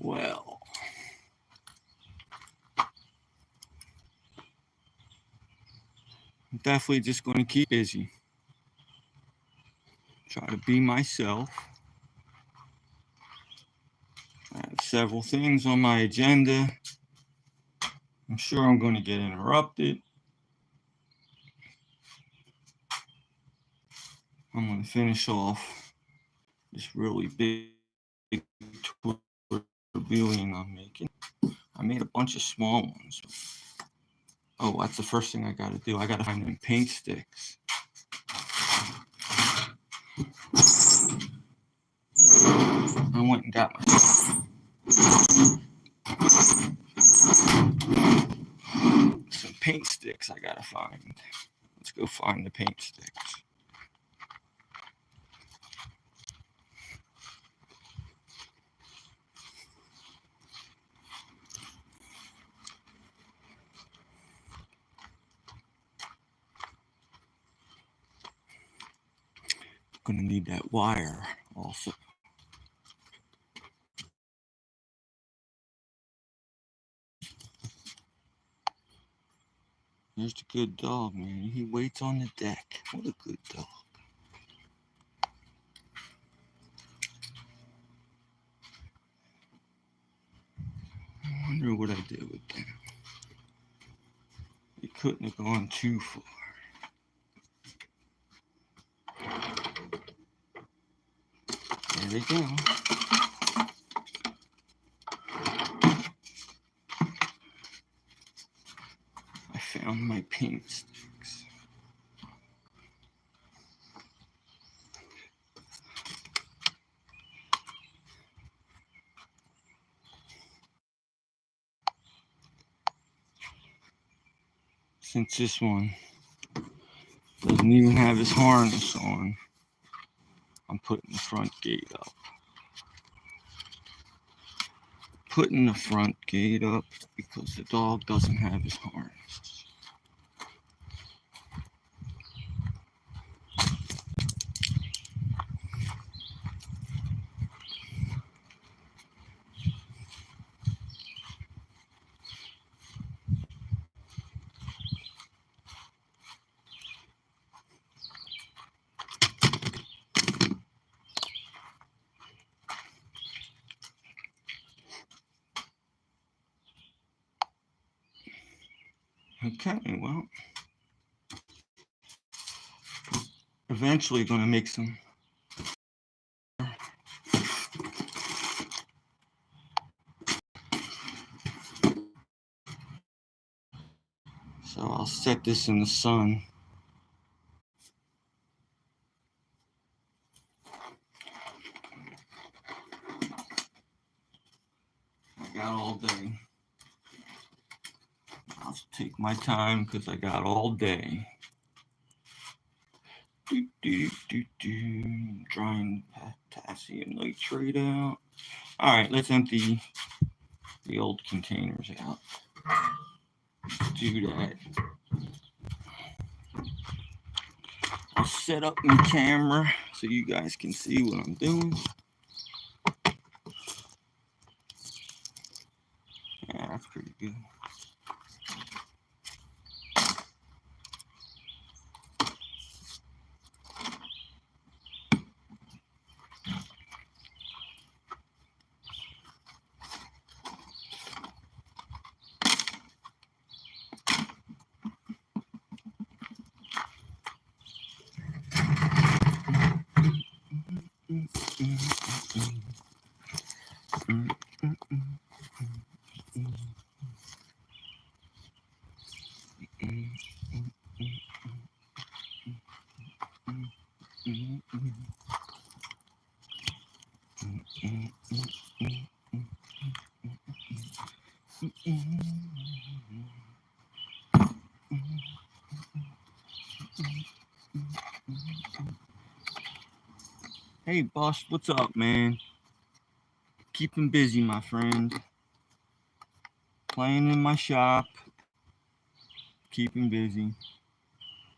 Well, I'm definitely just going to keep busy. Try to be myself. I have several things on my agenda. I'm sure I'm going to get interrupted. I'm going to finish off this really big tortellini I'm making. I made a bunch of small ones. Oh, that's the first thing I got to do. I got to find them paint sticks. I went and got myself some paint sticks I got to find. Let's go find the paint sticks. Gonna need that wire also. There's the good dog, man. He waits on the deck. What a good dog. I wonder what I did with them. He couldn't have gone too far. There they go. I found my paint sticks. Since this one doesn't even have his harness on, I'm putting the front gate up. Putting the front gate up because the dog doesn't have his harness. Okay, well, eventually going to make some. So I'll set this in the sun. I got all day. I'll take my time because I got all day. Drying potassium nitrate out. All right, let's empty the old containers out. Do that. I'll set up my camera so you guys can see what I'm doing. Yeah, that's pretty good. Hey, boss, what's up, man? Keeping busy, my friend. Playing in my shop. Keeping busy.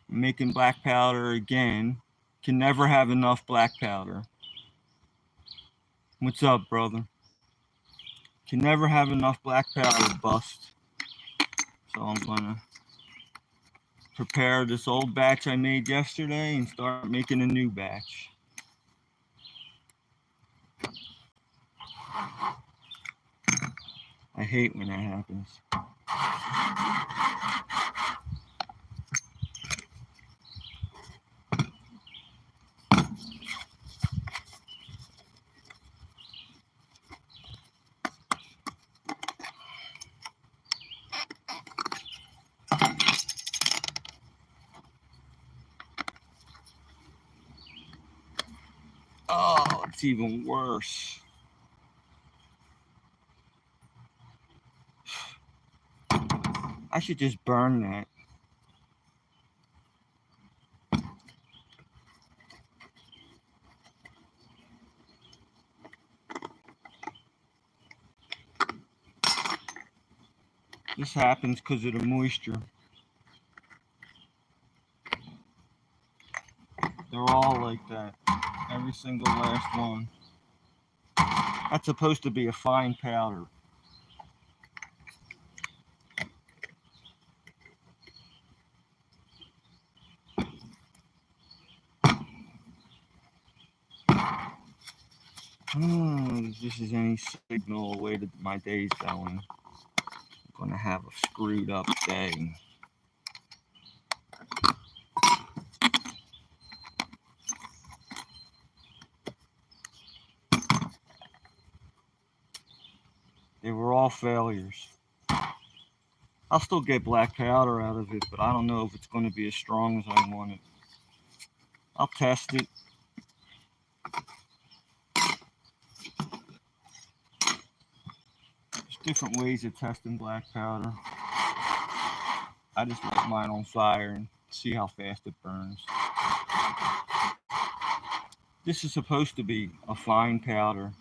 Making black powder again. Can never have enough black powder. What's up, brother? Can never have enough black powder bust. So I'm gonna prepare this old batch I made yesterday and start making a new batch. I hate when that happens. Oh, it's even worse. I should just burn that. This happens because of the moisture. They're all like that. Every single last one. That's supposed to be a fine powder. If this is any signal of way that my day's going, I'm going to have a screwed up day. They were all failures. I'll still get black powder out of it, but I don't know if it's going to be as strong as I want it. I'll test it. There's different ways of testing black powder. I just light mine on fire and see how fast it burns. This is supposed to be a fine powder.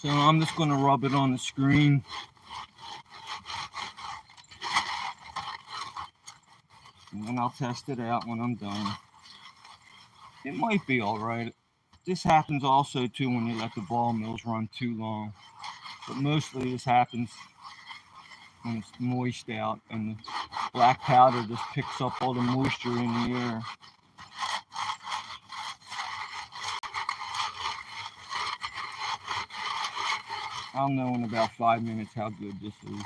So I'm just going to rub it on the screen. And then I'll test it out when I'm done. It might be alright. This happens also too when you let the ball mills run too long. But mostly this happens when it's moist out and the black powder just picks up all the moisture in the air. I'll know in about 5 minutes how good this is.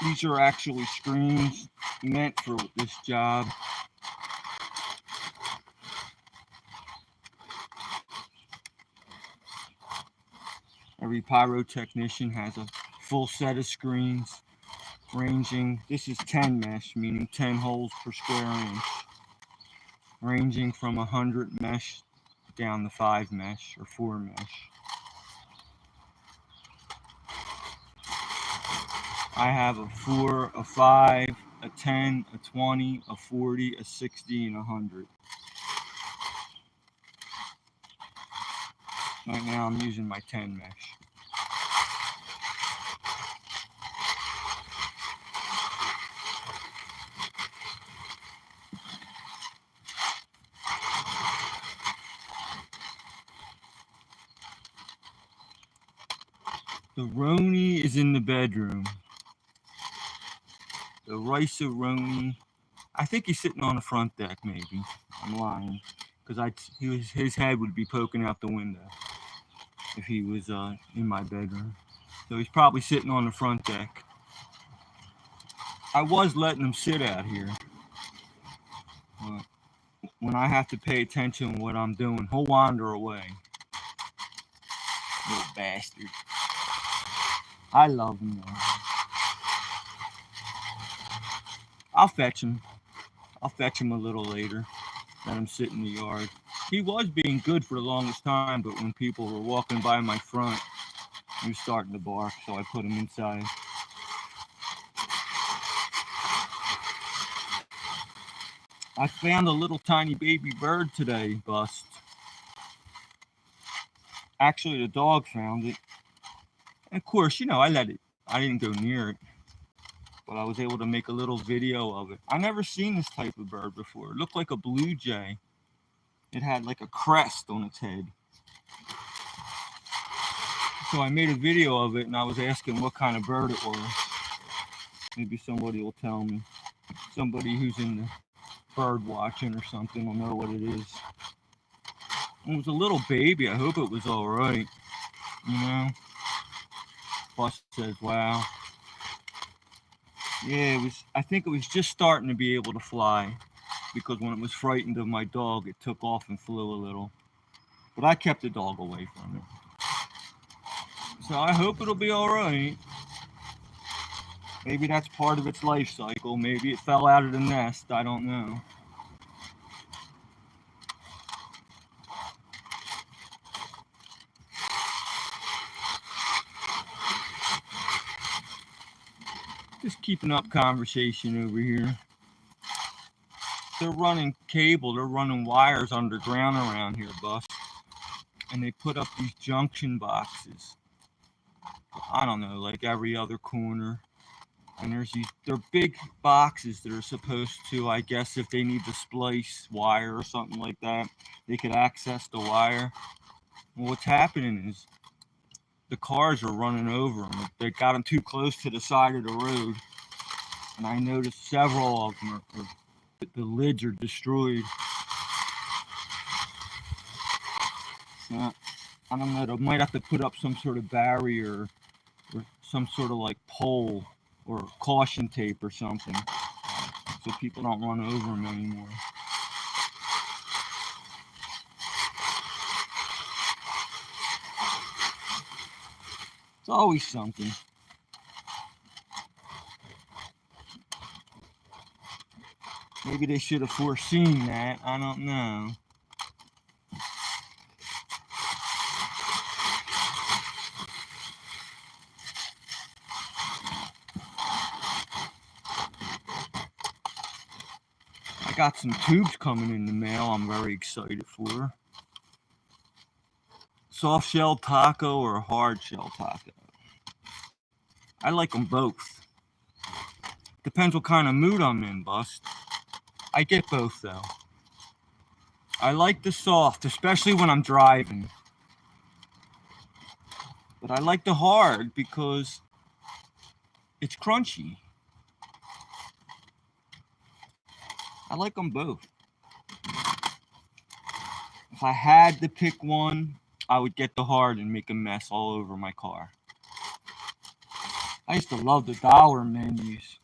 These are actually screens meant for this job. Every pyrotechnician has a full set of screens ranging, this is 10 mesh, meaning 10 holes per square inch, ranging from 100 mesh down to 5 mesh or 4 mesh. I have a 4, a 5, a 10, a 20, a 40, a 60, and a 100. Right now I'm using my 10 mesh. The Roni is in the bedroom. The Rice-A-Roni, I think he's sitting on the front deck maybe. I'm lying. Because his head would be poking out the window if he was in my bedroom. So he's probably sitting on the front deck. I was letting him sit out here. But when I have to pay attention to what I'm doing, he'll wander away. Little bastard. I love him though. I'll fetch him. I'll fetch him a little later. Let him sit in the yard. He was being good for the longest time, but when people were walking by my front, he was starting to bark, so I put him inside. I found a little tiny baby bird today, Bust. Actually, the dog found it. And of course, you know, I didn't go near it. But I was able to make a little video of it. I never seen this type of bird before. It looked like a blue jay. It had like a crest on its head. So I made a video of it and I was asking what kind of bird it was. Maybe somebody will tell me. Somebody who's in the bird watching or something will know what it is. It was a little baby. I hope it was all right. You know? Bus says, wow. Yeah, I think it was just starting to be able to fly, because when it was frightened of my dog, it took off and flew a little. But I kept the dog away from it. So I hope it'll be all right. Maybe that's part of its life cycle. Maybe it fell out of the nest. I don't know. Just keeping up conversation over here. They're running cable, they're running wires underground around here, Bus. And they put up these junction boxes. I don't know, like every other corner. And they're big boxes that are supposed to, I guess, if they need to splice wire or something like that, they could access the wire. Well, what's happening is the cars are running over them. They got them too close to the side of the road. And I noticed several of them the lids are destroyed. So, I don't know, they might have to put up some sort of barrier or some sort of like pole or caution tape or something so people don't run over them anymore. It's always something. Maybe they should have foreseen that. I don't know. I got some tubes coming in the mail I'm very excited for. Soft shell taco or hard shell taco. I like them both. Depends what kind of mood I'm in, Bust. I get both though. I like the soft, especially when I'm driving. But I like the hard because it's crunchy. I like them both. If I had to pick one, I would get the hard and make a mess all over my car. I used to love the dollar menus.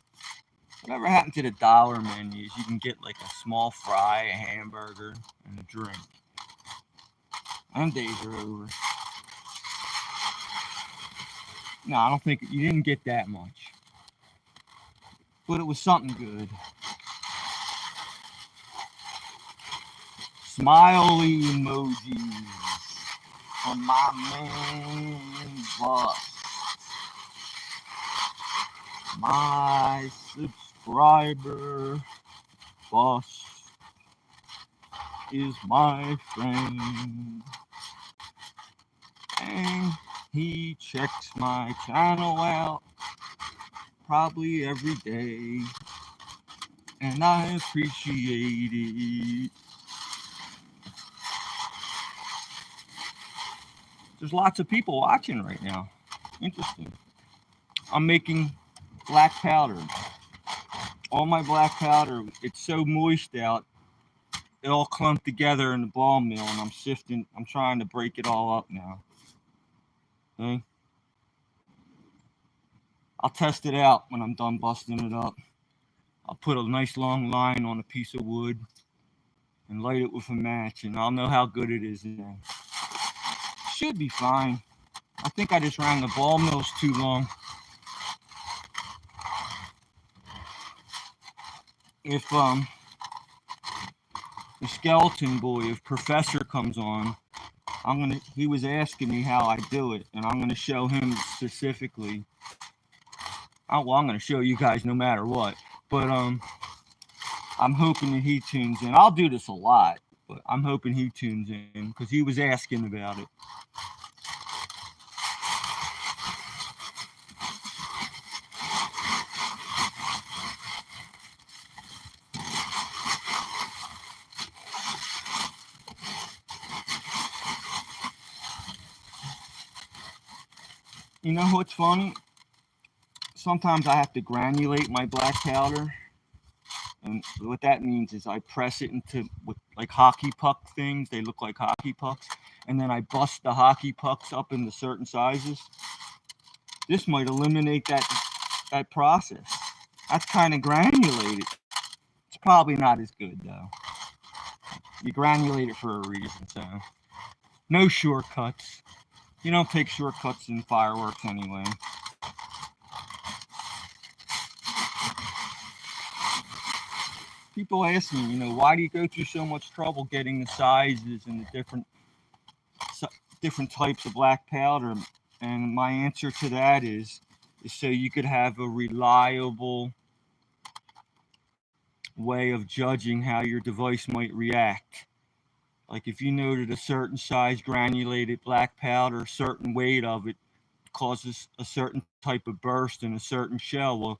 Whatever happened to the dollar menus? You can get like a small fry, a hamburger, and a drink. Them days are over. No, I don't think you didn't get that much. but it was something good. Smiley emojis from my main boss. My subscriber boss is my friend, and he checks my channel out probably every day, and I appreciate it. There's lots of people watching right now. Interesting. I'm making black powder. All my black powder, it's so moist out, it all clumped together in the ball mill, and I'm sifting. I'm trying to break it all up now. Okay? I'll test it out when I'm done busting it up. I'll put a nice long line on a piece of wood and light it with a match, and I'll know how good it is then. Should be fine. I think I just ran the ball mills too long. If the skeleton boy, if Professor comes on, he was asking me how I do it, and I'm gonna show him specifically. I'm gonna show you guys no matter what. But I'm hoping that he tunes in. I'll do this a lot, but I'm hoping he tunes in because he was asking about it. You know what's funny? Sometimes I have to granulate my black powder. And what that means is I press it into with like hockey puck things. They look like hockey pucks. And then I bust the hockey pucks up into certain sizes. This might eliminate that process. That's kind of granulated. It's probably not as good though. You granulate it for a reason, so no shortcuts. You don't take shortcuts in fireworks anyway. People ask me, why do you go through so much trouble getting the sizes and the different types of black powder? And my answer to that is so you could have a reliable way of judging how your device might react. Like if you know that a certain size granulated black powder, a certain weight of it causes a certain type of burst in a certain shell, well,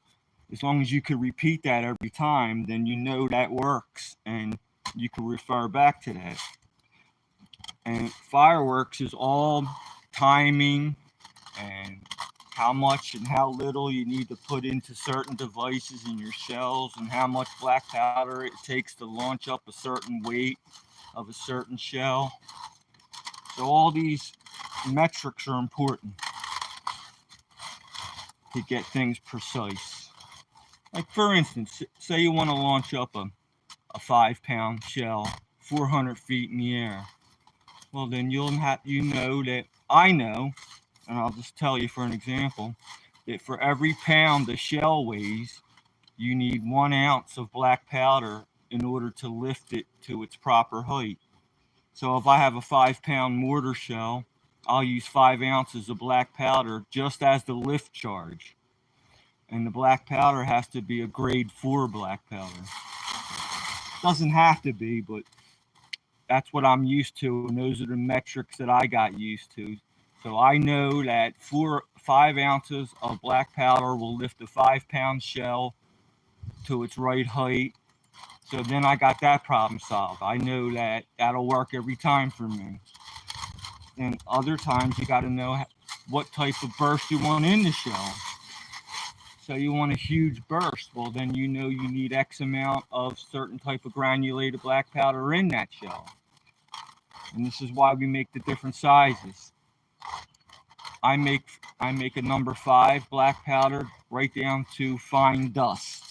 as long as you can repeat that every time, then you know that works and you can refer back to that. And fireworks is all timing and how much and how little you need to put into certain devices in your shells and how much black powder it takes to launch up a certain weight of a certain shell. So all these metrics are important to get things precise. Like for instance, say you want to launch up a 5-pound shell 400 feet in the air. Well, then I know, and I'll just tell you for an example, that for every pound the shell weighs, you need 1 ounce of black powder in order to lift it to its proper height. So if I have a 5-pound mortar shell, I'll use 5 ounces of black powder just as the lift charge. And the black powder has to be a grade 4 black powder. Doesn't have to be, but that's what I'm used to, and those are the metrics that I got used to. So I know that 5 ounces of black powder will lift a 5-pound shell to its right height. So then I got that problem solved. I know that that'll work every time for me. And other times you got to know what type of burst you want in the shell. So you want a huge burst. Well, then you know you need X amount of certain type of granulated black powder in that shell. And this is why we make the different sizes. I make a number 5 black powder right down to fine dust.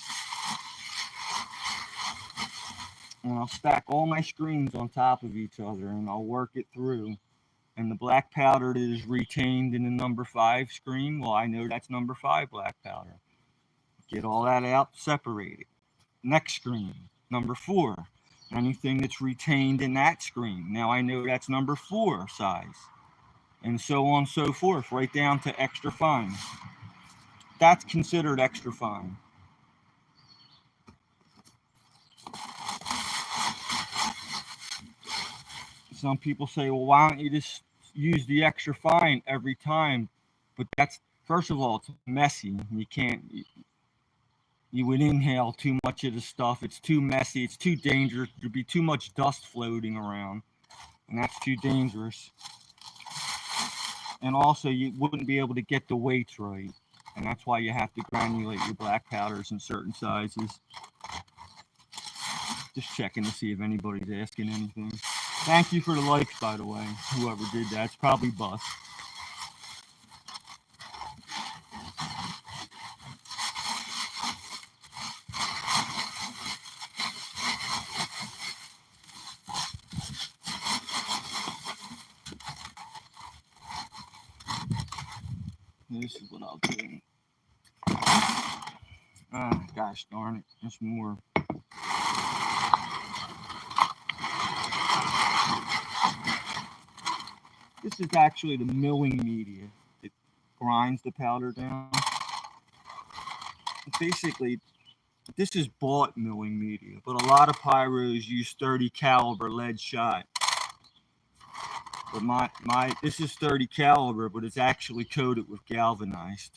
And I'll stack all my screens on top of each other and I'll work it through. And the black powder that is retained in the number 5 screen, well, I know that's number 5 black powder. Get all that out, separate it. Next screen, number 4. Anything that's retained in that screen. Now I know that's number 4 size. And so on and so forth, right down to extra fine. That's considered extra fine. Some people say, well, why don't you just use the extra fine every time? But that's, first of all, it's messy. You would inhale too much of the stuff. It's too messy. It's too dangerous. There'd be too much dust floating around. And that's too dangerous. And also, you wouldn't be able to get the weights right. And that's why you have to granulate your black powders in certain sizes. Just checking to see if anybody's asking anything. Thank you for the likes, by the way. Whoever did that, it's probably Bus. This is what I'll do. Ah, gosh darn it. There's more. This is actually the milling media that grinds the powder down. Basically, this is bought milling media, but a lot of pyros use 30 caliber lead shot. But this is 30 caliber, but it's actually coated with galvanized.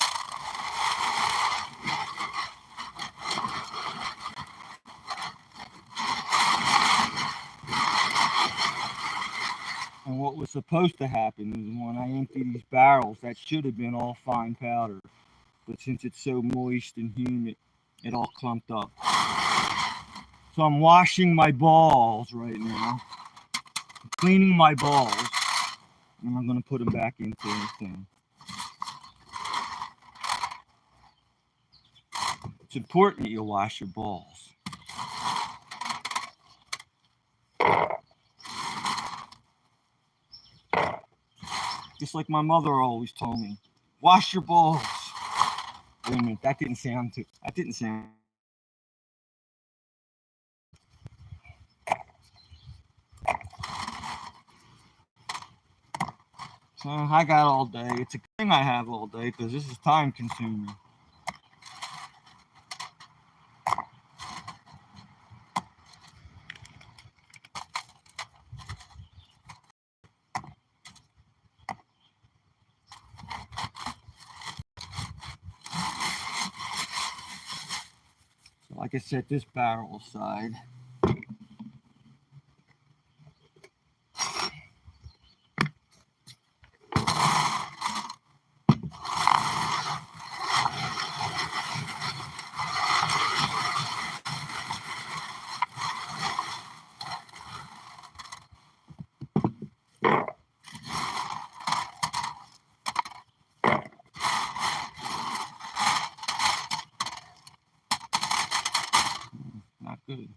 And what was supposed to happen is when I empty these barrels, that should have been all fine powder. But since it's so moist and humid, it all clumped up. So I'm washing my balls right now. I'm cleaning my balls. And I'm going to put them back into the thing. It's important that you wash your balls. Just like my mother always told me, wash your balls. Wait a minute, that didn't sound. So I got all day. It's a thing I have all day because this is time consuming. So like I said, this barrel side. Not good.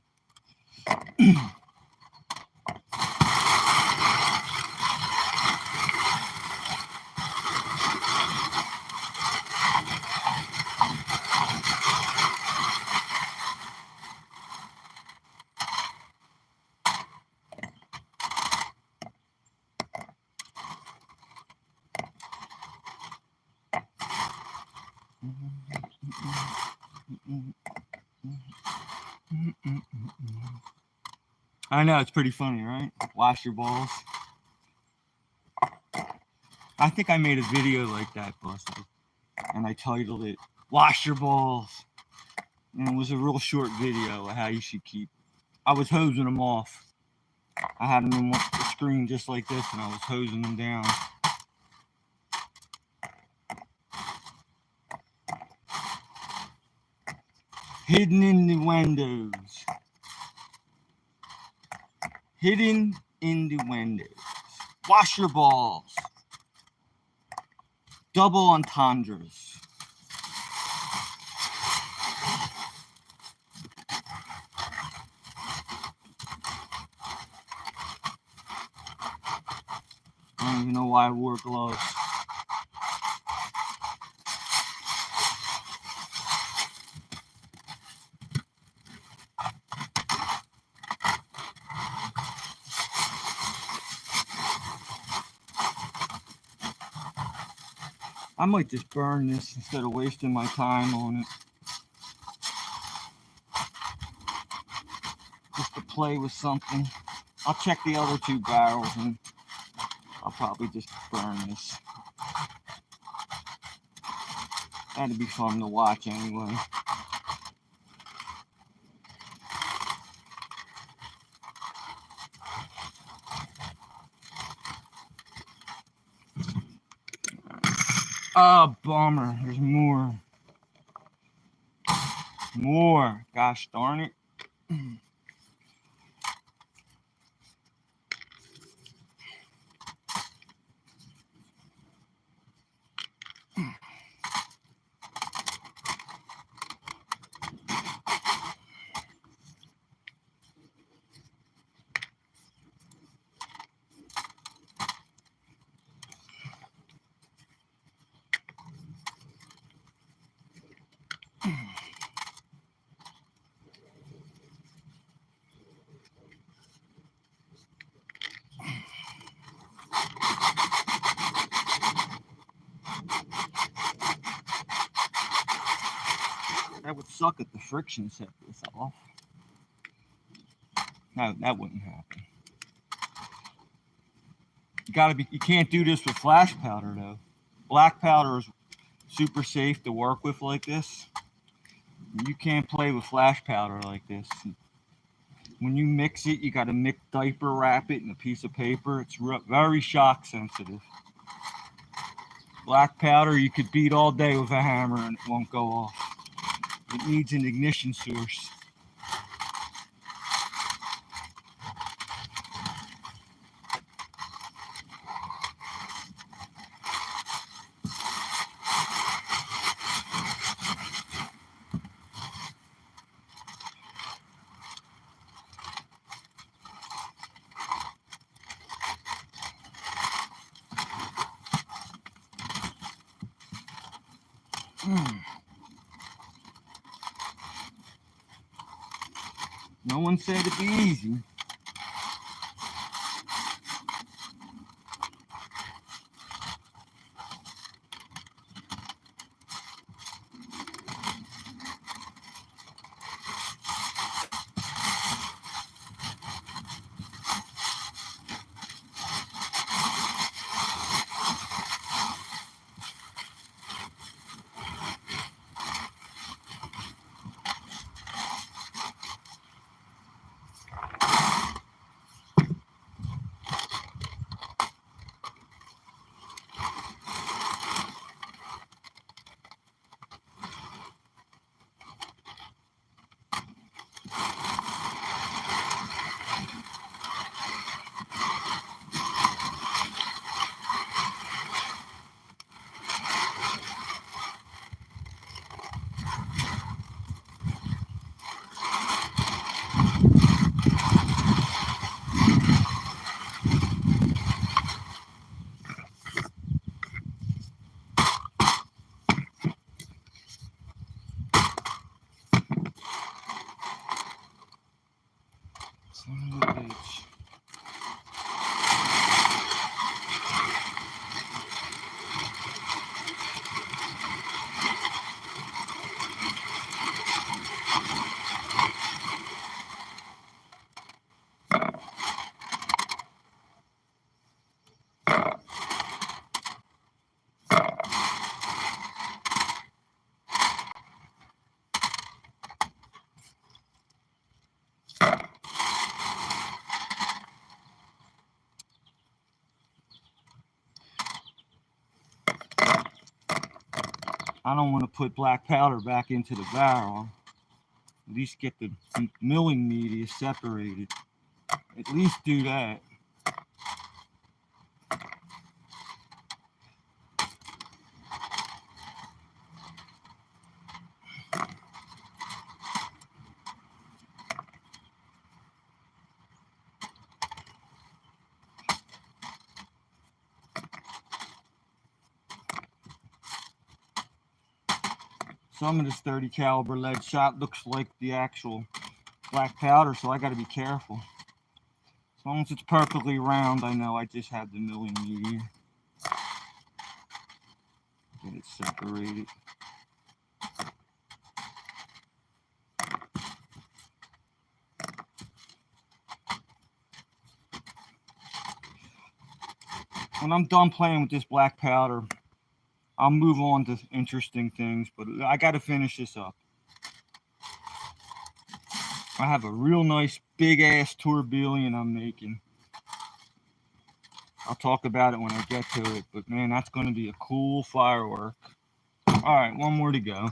I know, it's pretty funny, right? Wash your balls. I think I made a video like that, Buster, and I titled it, Wash Your Balls. And it was a real short video of how you should keep. I was hosing them off. I had them on the screen just like this, and I was hosing them down. Hidden innuendos. Hidden innuendos. Wash your balls. Double entendres. I don't even know why I wore gloves. I might just burn this instead of wasting my time on it. Just to play with something. I'll check the other two barrels and I'll probably just burn this. That'd be fun to watch anyway. Ah, bummer. There's more. More. Gosh darn it. That would suck if the friction set this off. No, that wouldn't happen. You can't do this with flash powder though. Black powder is super safe to work with like this. You can't play with flash powder like this. When you mix it, you got to diaper wrap it in a piece of paper. It's very shock sensitive. Black powder you could beat all day with a hammer and it won't go off. It needs an ignition source. No one said it'd be easy. I don't want to put black powder back into the barrel. At least get the milling media separated. At least do that. Some of this 30 caliber lead shot looks like the actual black powder, so I got to be careful. As long as it's perfectly round, I know I just have the milling media. Get it separated. When I'm done playing with this black powder, I'll move on to interesting things, but I got to finish this up. I have a real nice big ass tourbillon I'm making. I'll talk about it when I get to it, but man, that's going to be a cool firework. All right, one more to go.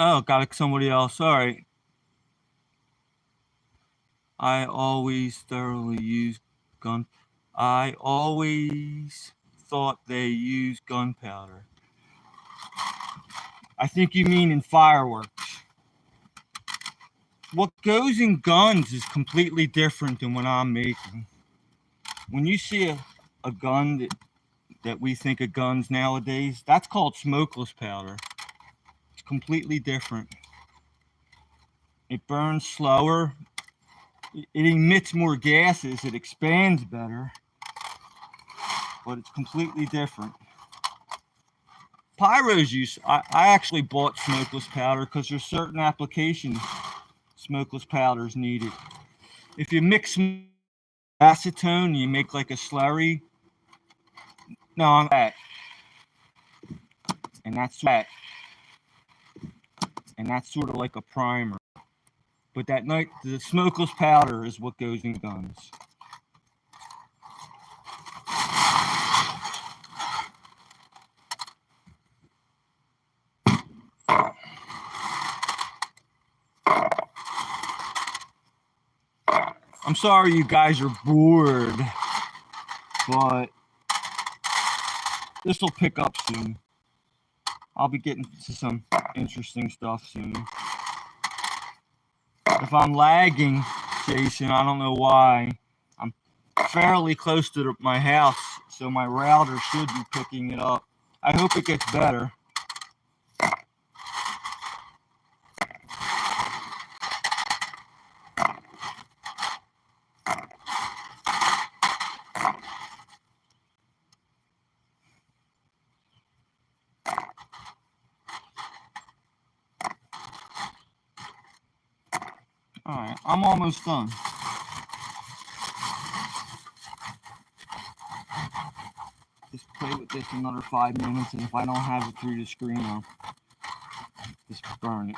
Oh, got somebody else. All right. I always thoroughly use gun. I always thought they used gunpowder. I think you mean in fireworks. What goes in guns is completely different than what I'm making. When you see a gun that we think of guns nowadays, that's called smokeless powder. It's completely different. It burns slower. It emits more gases. It expands better. But it's completely different. Pyro's use, I actually bought smokeless powder because there's certain applications smokeless powder is needed. If you mix acetone, you make like a slurry. No, I'm that. And that's that. And that's sort of like a primer. But that night, the smokeless powder is what goes in guns. I'm sorry you guys are bored, but this will pick up soon. I'll be getting to some interesting stuff soon. If I'm lagging, Jason, I don't know why. I'm fairly close to my house, so my router should be picking it up. I hope it gets better. All right, I'm almost done. Just play with this another 5 minutes, and if I don't have it through the screen, I'll just burn it.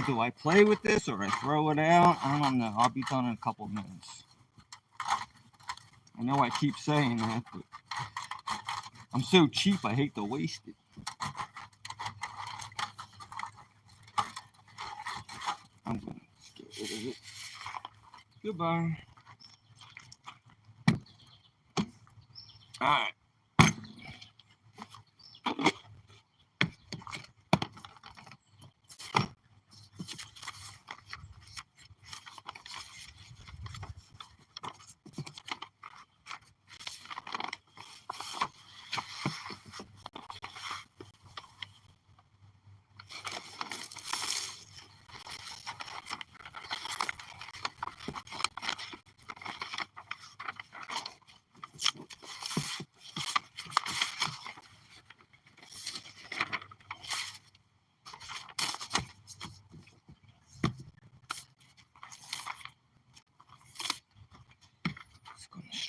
Do I play with this or I throw it out? I don't know. I'll be done in a couple of minutes. I know I keep saying that, but I'm so cheap I hate to waste it. I'm going to get rid of it. Goodbye. All right.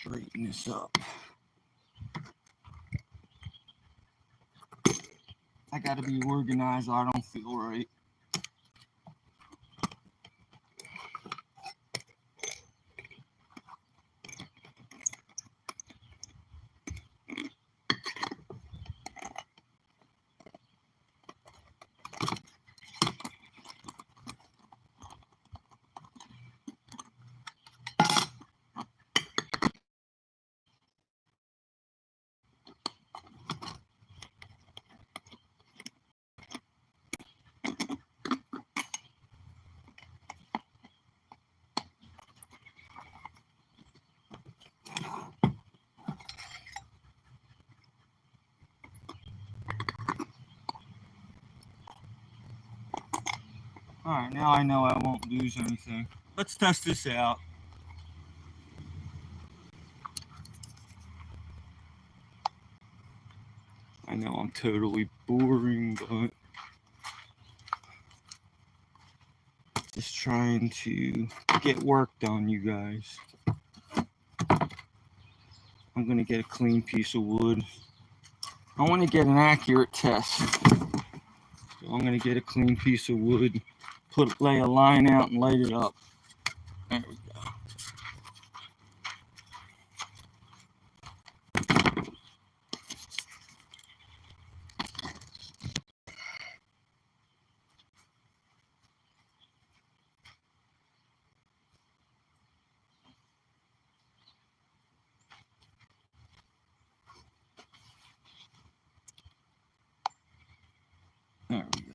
straighten this up. I gotta be organized. I don't feel right. Alright, now I know I won't lose anything. Let's test this out. I know I'm totally boring, but just trying to get work done, you guys. I'm going to get a clean piece of wood. I want to get an accurate test. So I'm going to get a clean piece of wood, lay a line out and light it up. There we go. There we go.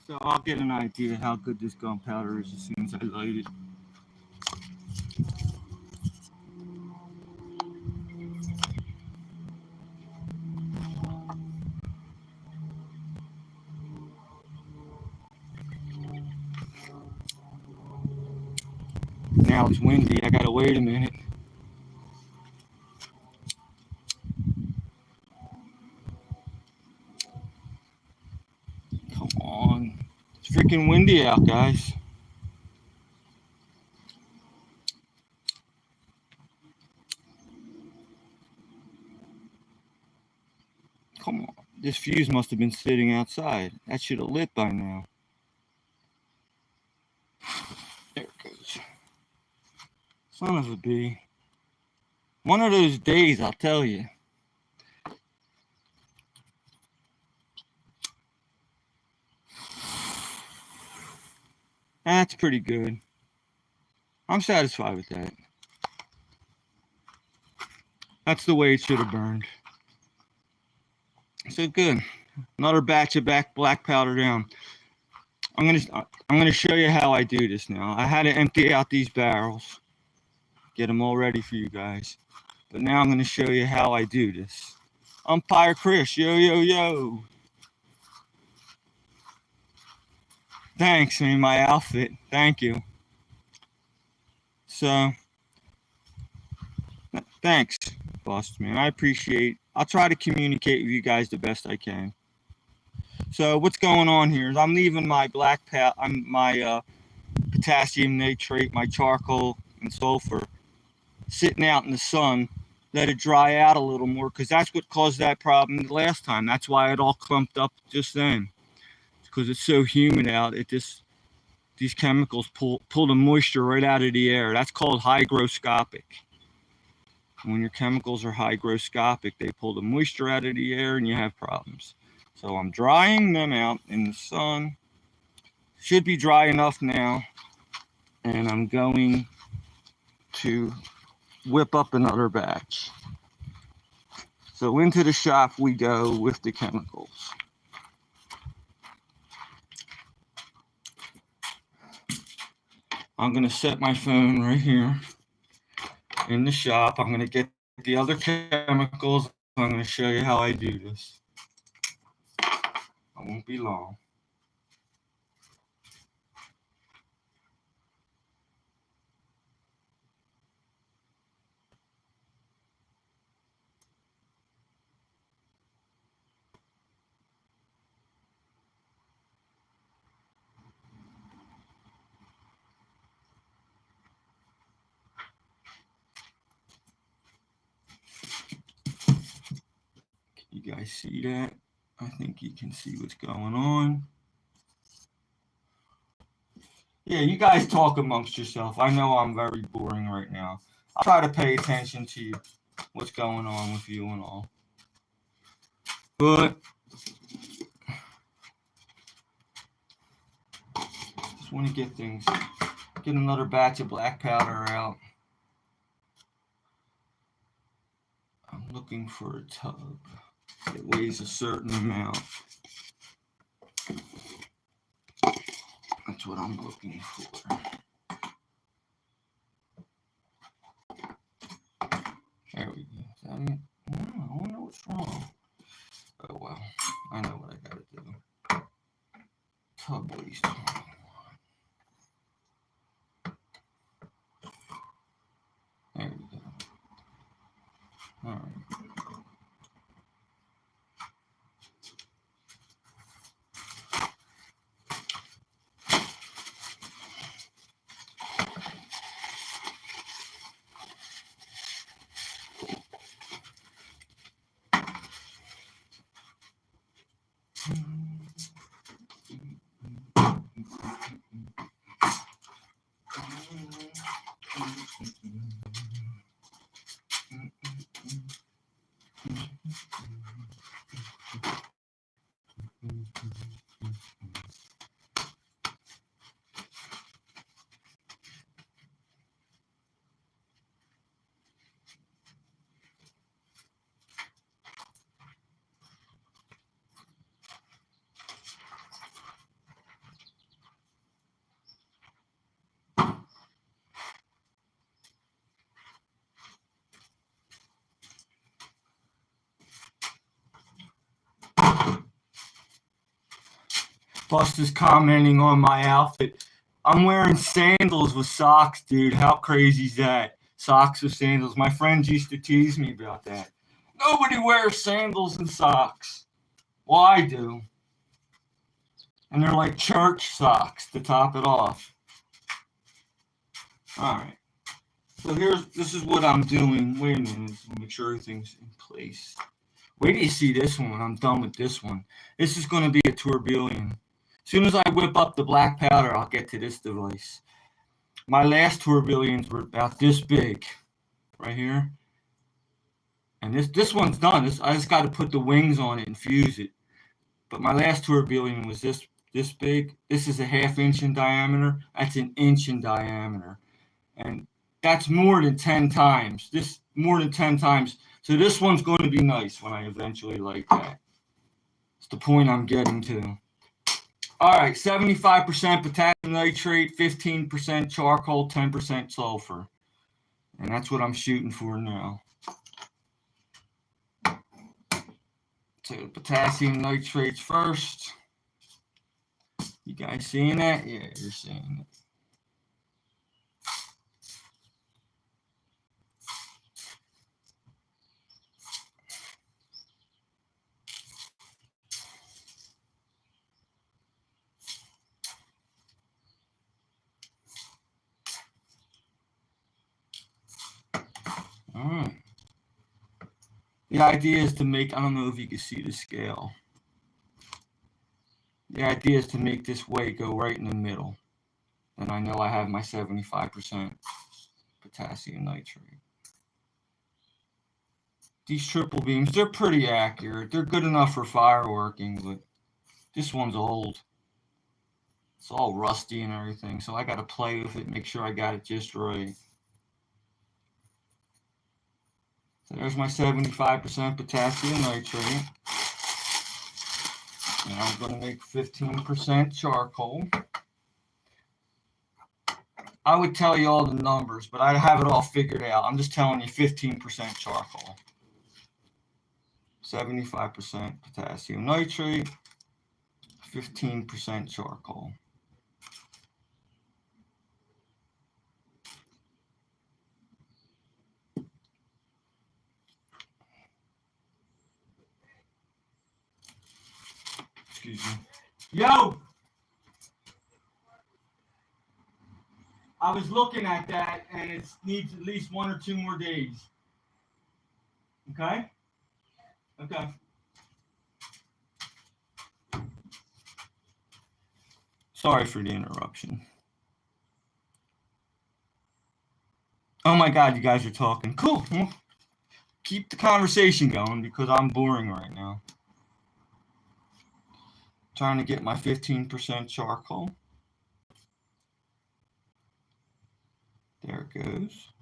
So I'll get an idea how good this gunpowder is as soon as I light it. Now it's windy. I gotta wait a minute. Come on. It's freaking windy out, guys. Come on. This fuse must have been sitting outside. That should have lit by now. There it goes. Son of a bee. One of those days, I'll tell you. That's pretty good. I'm satisfied with that. That's the way it should have burned. So good. Another batch of black powder down. I'm gonna show you how I do this now. I had to empty out these barrels, get them all ready for you guys. But now I'm gonna show you how I do this. Umpire Chris, yo yo yo. Thanks, man. My outfit. Thank you. So, thanks, boss man. I appreciate. I'll try to communicate with you guys the best I can. So what's going on here is I'm leaving my my potassium nitrate, my charcoal and sulfur sitting out in the sun. Let it dry out a little more because that's what caused that problem the last time. That's why it all clumped up just then. Because it's so humid out, these chemicals pull the moisture right out of the air. That's called hygroscopic. When your chemicals are hygroscopic, they pull the moisture out of the air and you have problems. So I'm drying them out in the sun. Should be dry enough now. And I'm going to whip up another batch. So into the shop we go with the chemicals. I'm going to set my phone right here in the shop. I'm going to get the other chemicals. I'm going to show you how I do this. I won't be long. You guys see that? I think you can see what's going on. Yeah, you guys talk amongst yourself. I know I'm very boring right now. I'll try to pay attention to you, what's going on with you and all. But just want to get another batch of black powder out. I'm looking for a tub that weighs a certain amount. That's what I'm looking for. There we go. Is that it? I wonder what's wrong. Oh well, I know what I gotta do. Tub weighs 21. There we go. All right. Buster's commenting on my outfit. I'm wearing sandals with socks, dude. How crazy is that? Socks with sandals. My friends used to tease me about that. Nobody wears sandals and socks. Well, I do. And they're like church socks to top it off. All right. So this is what I'm doing. Wait a minute. Make sure everything's in place. Wait till you see this one when I'm done with this one. This is going to be a tourbillon. As soon as I whip up the black powder, I'll get to this device. My last tourbillons were about this big, right here. And this one's done. I just got to put the wings on it and fuse it. But my last tourbillon was this big. This is a 1/2 inch in diameter. That's an inch in diameter. And that's more than 10 times. More than 10 times. So this one's going to be nice when I eventually like that. It's the point I'm getting to. All right, 75% potassium nitrate, 15% charcoal, 10% sulfur. And that's what I'm shooting for now. So potassium nitrates first. You guys seeing that? Yeah, you're seeing it. All right. The idea is to make, I don't know if you can see the scale. The idea is to make this weight go right in the middle. And I know I have my 75% potassium nitrate. These triple beams, they're pretty accurate. They're good enough for fireworking, but this one's old. It's all rusty and everything, so I got to play with it, make sure I got it just right. So there's my 75% potassium nitrate. Now I'm going to make 15% charcoal. I would tell you all the numbers, but I have it all figured out. I'm just telling you 15% charcoal. 75% potassium nitrate, 15% charcoal. Excuse me. Yo! I was looking at that, and it needs at least 1 or 2 more days. Okay? Okay. Sorry for the interruption. Oh my God, you guys are talking. Cool. Well, keep the conversation going because I'm boring right now. Trying to get my 15% charcoal. There it goes.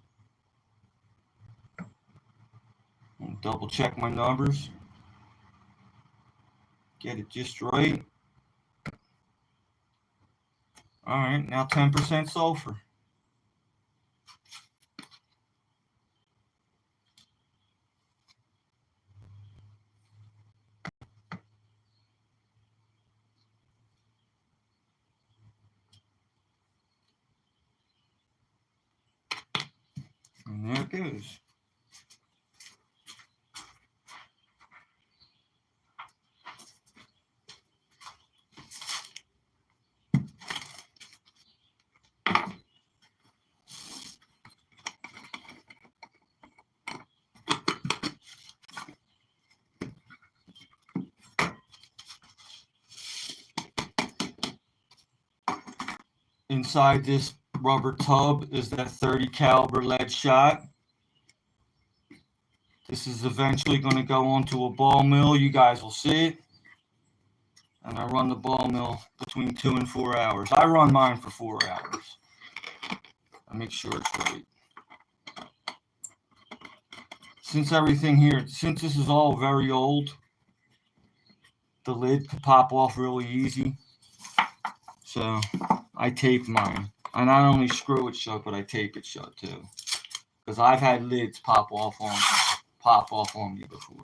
I'll double check my numbers. Get it just right. All right, now 10% sulfur. And there it goes. Inside this rubber tub is that 30 caliber lead shot. This is eventually going to go onto a ball mill. You guys will see it. And I run the ball mill between 2 and 4 hours. I run mine for 4 hours. I make sure it's right. Since everything here, since this is all very old, the lid could pop off really easy. So I tape mine. I not only screw it shut, but I tape it shut too. Because I've had lids pop off on me before.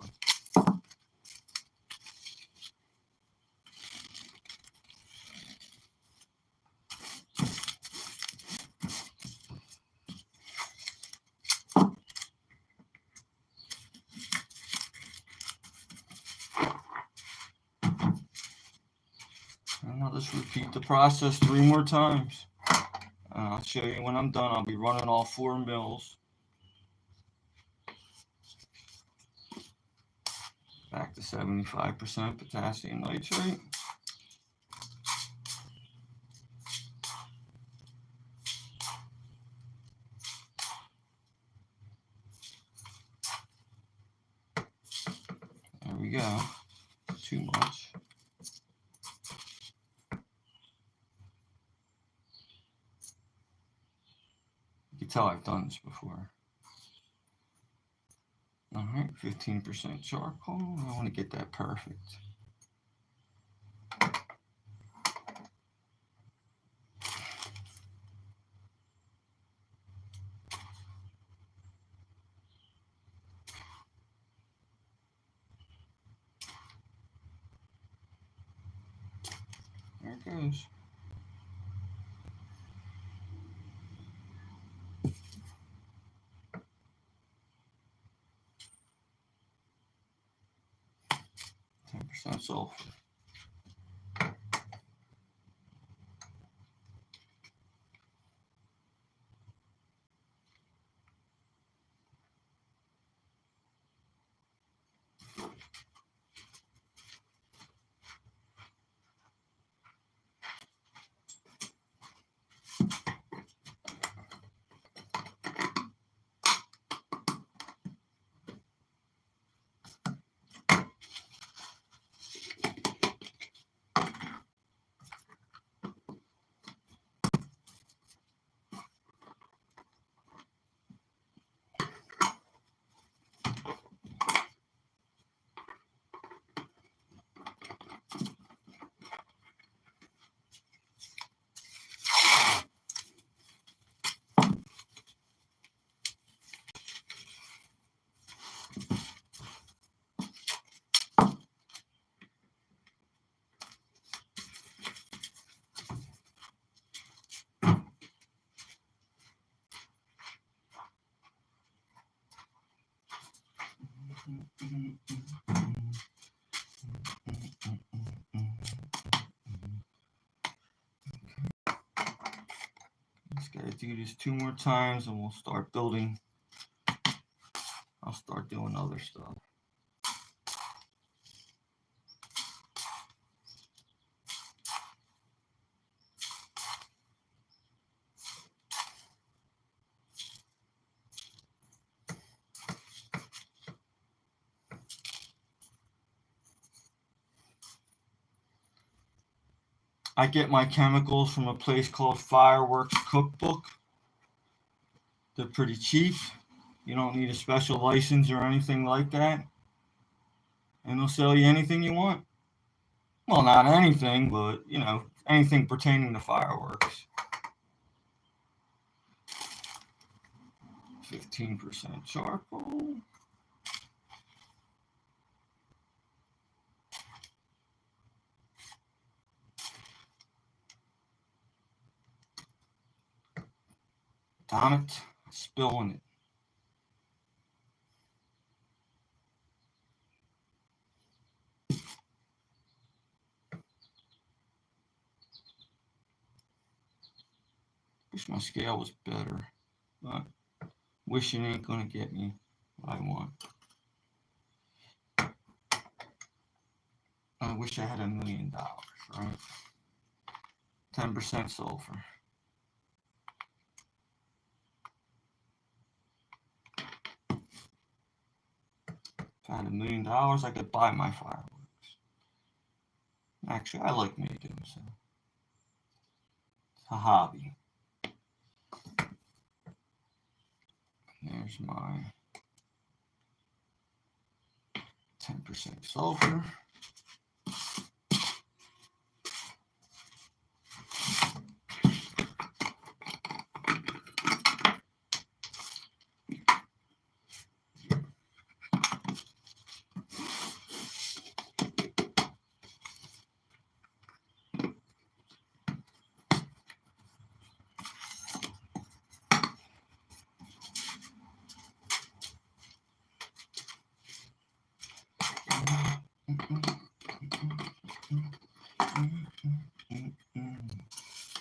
And I'll just repeat the process 3 more times. And I'll show you when I'm done. I'll be running all 4 mills. Back to 75% potassium nitrate. There we go. Too much. You can tell I've done this before. All right, 15% charcoal. I want to get that perfect. There it goes. %, sulfur. Gotta do this 2 more times and we'll start building. I'll start doing other stuff. I get my chemicals from a place called Fireworks Cookbook. They're pretty cheap. You don't need a special license or anything like that. And they'll sell you anything you want. Well, not anything, but, you know, anything pertaining to fireworks. 15% charcoal. Damn it, spilling it. Wish my scale was better, but wishing ain't gonna get me what I want. I wish I had $1 million, right? 10% sulfur. If I had $1 million, I could buy my fireworks. Actually, I like making them, so it's a hobby. There's my 10% sulfur.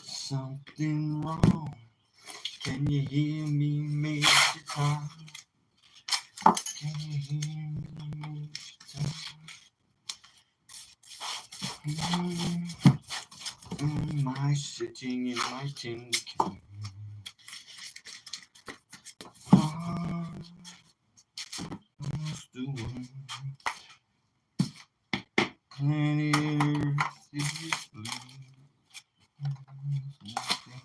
Something wrong. Can you hear me, Major Tom? Can you hear me, Major Tom? Am I sitting in my tin can? What's doing? Planet Earth is blue. There's nothing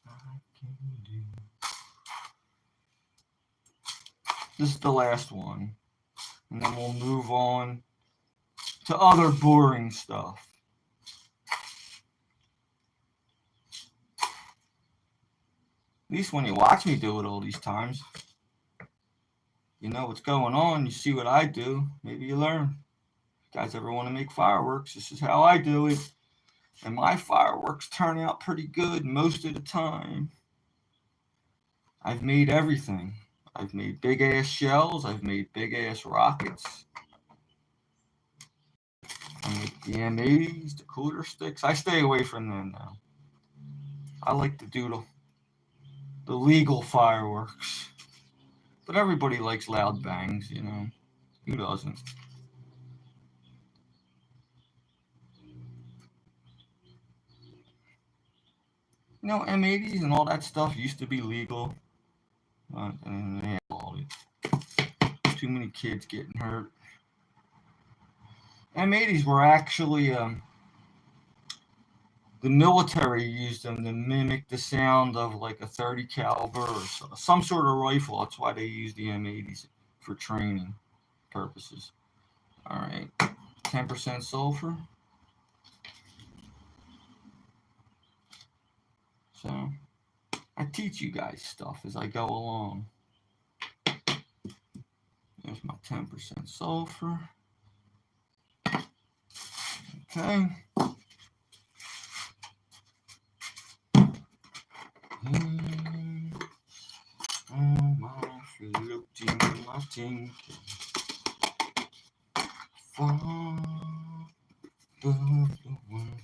I can do. This is the last one, and then we'll move on to other boring stuff. At least when you watch me do it all these times, you know what's going on. You see what I do. Maybe you learn. If you guys ever want to make fireworks, this is how I do it. And my fireworks turn out pretty good most of the time. I've made everything. I've made big-ass shells. I've made big-ass rockets. I make the M80s, the cooler sticks. I stay away from them now. I like to do the legal fireworks. But everybody likes loud bangs, you know. Who doesn't? You know, M80s and all that stuff used to be legal. And they had all it. Too many kids getting hurt. M80s were actually, the military used them to mimic the sound of like a .30 caliber or some sort of rifle. That's why they used the M80s for training purposes. All right, 10% sulfur. So I teach you guys stuff as I go along. There's my 10% sulfur. Okay. Oh, my floating my tin far above the world.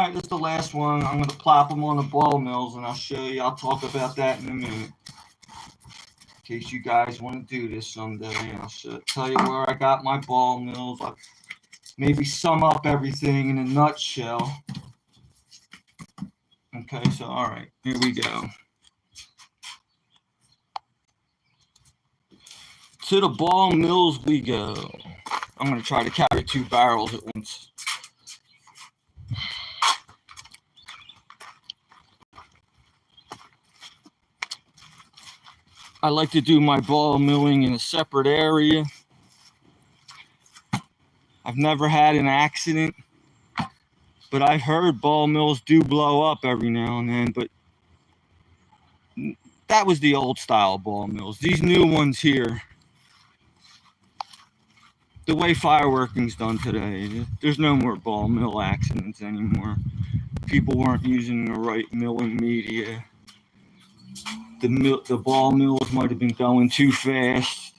right, that's the last one. I'm going to plop them on the ball mills, and I'll show you. I'll talk about that in a minute, in case you guys want to do this someday. I'll tell you where I got my ball mills. I'll maybe sum up everything in a nutshell. Okay, so all right, here we go. To the ball mills we go. I'm going to try to carry 2 barrels at once. I like to do my ball milling in a separate area. I've never had an accident, but I've heard ball mills do blow up every now and then, but that was the old style ball mills. These new ones here, the way fireworking's done today, there's no more ball mill accidents anymore. People weren't using the right milling media. The ball mills might have been going too fast.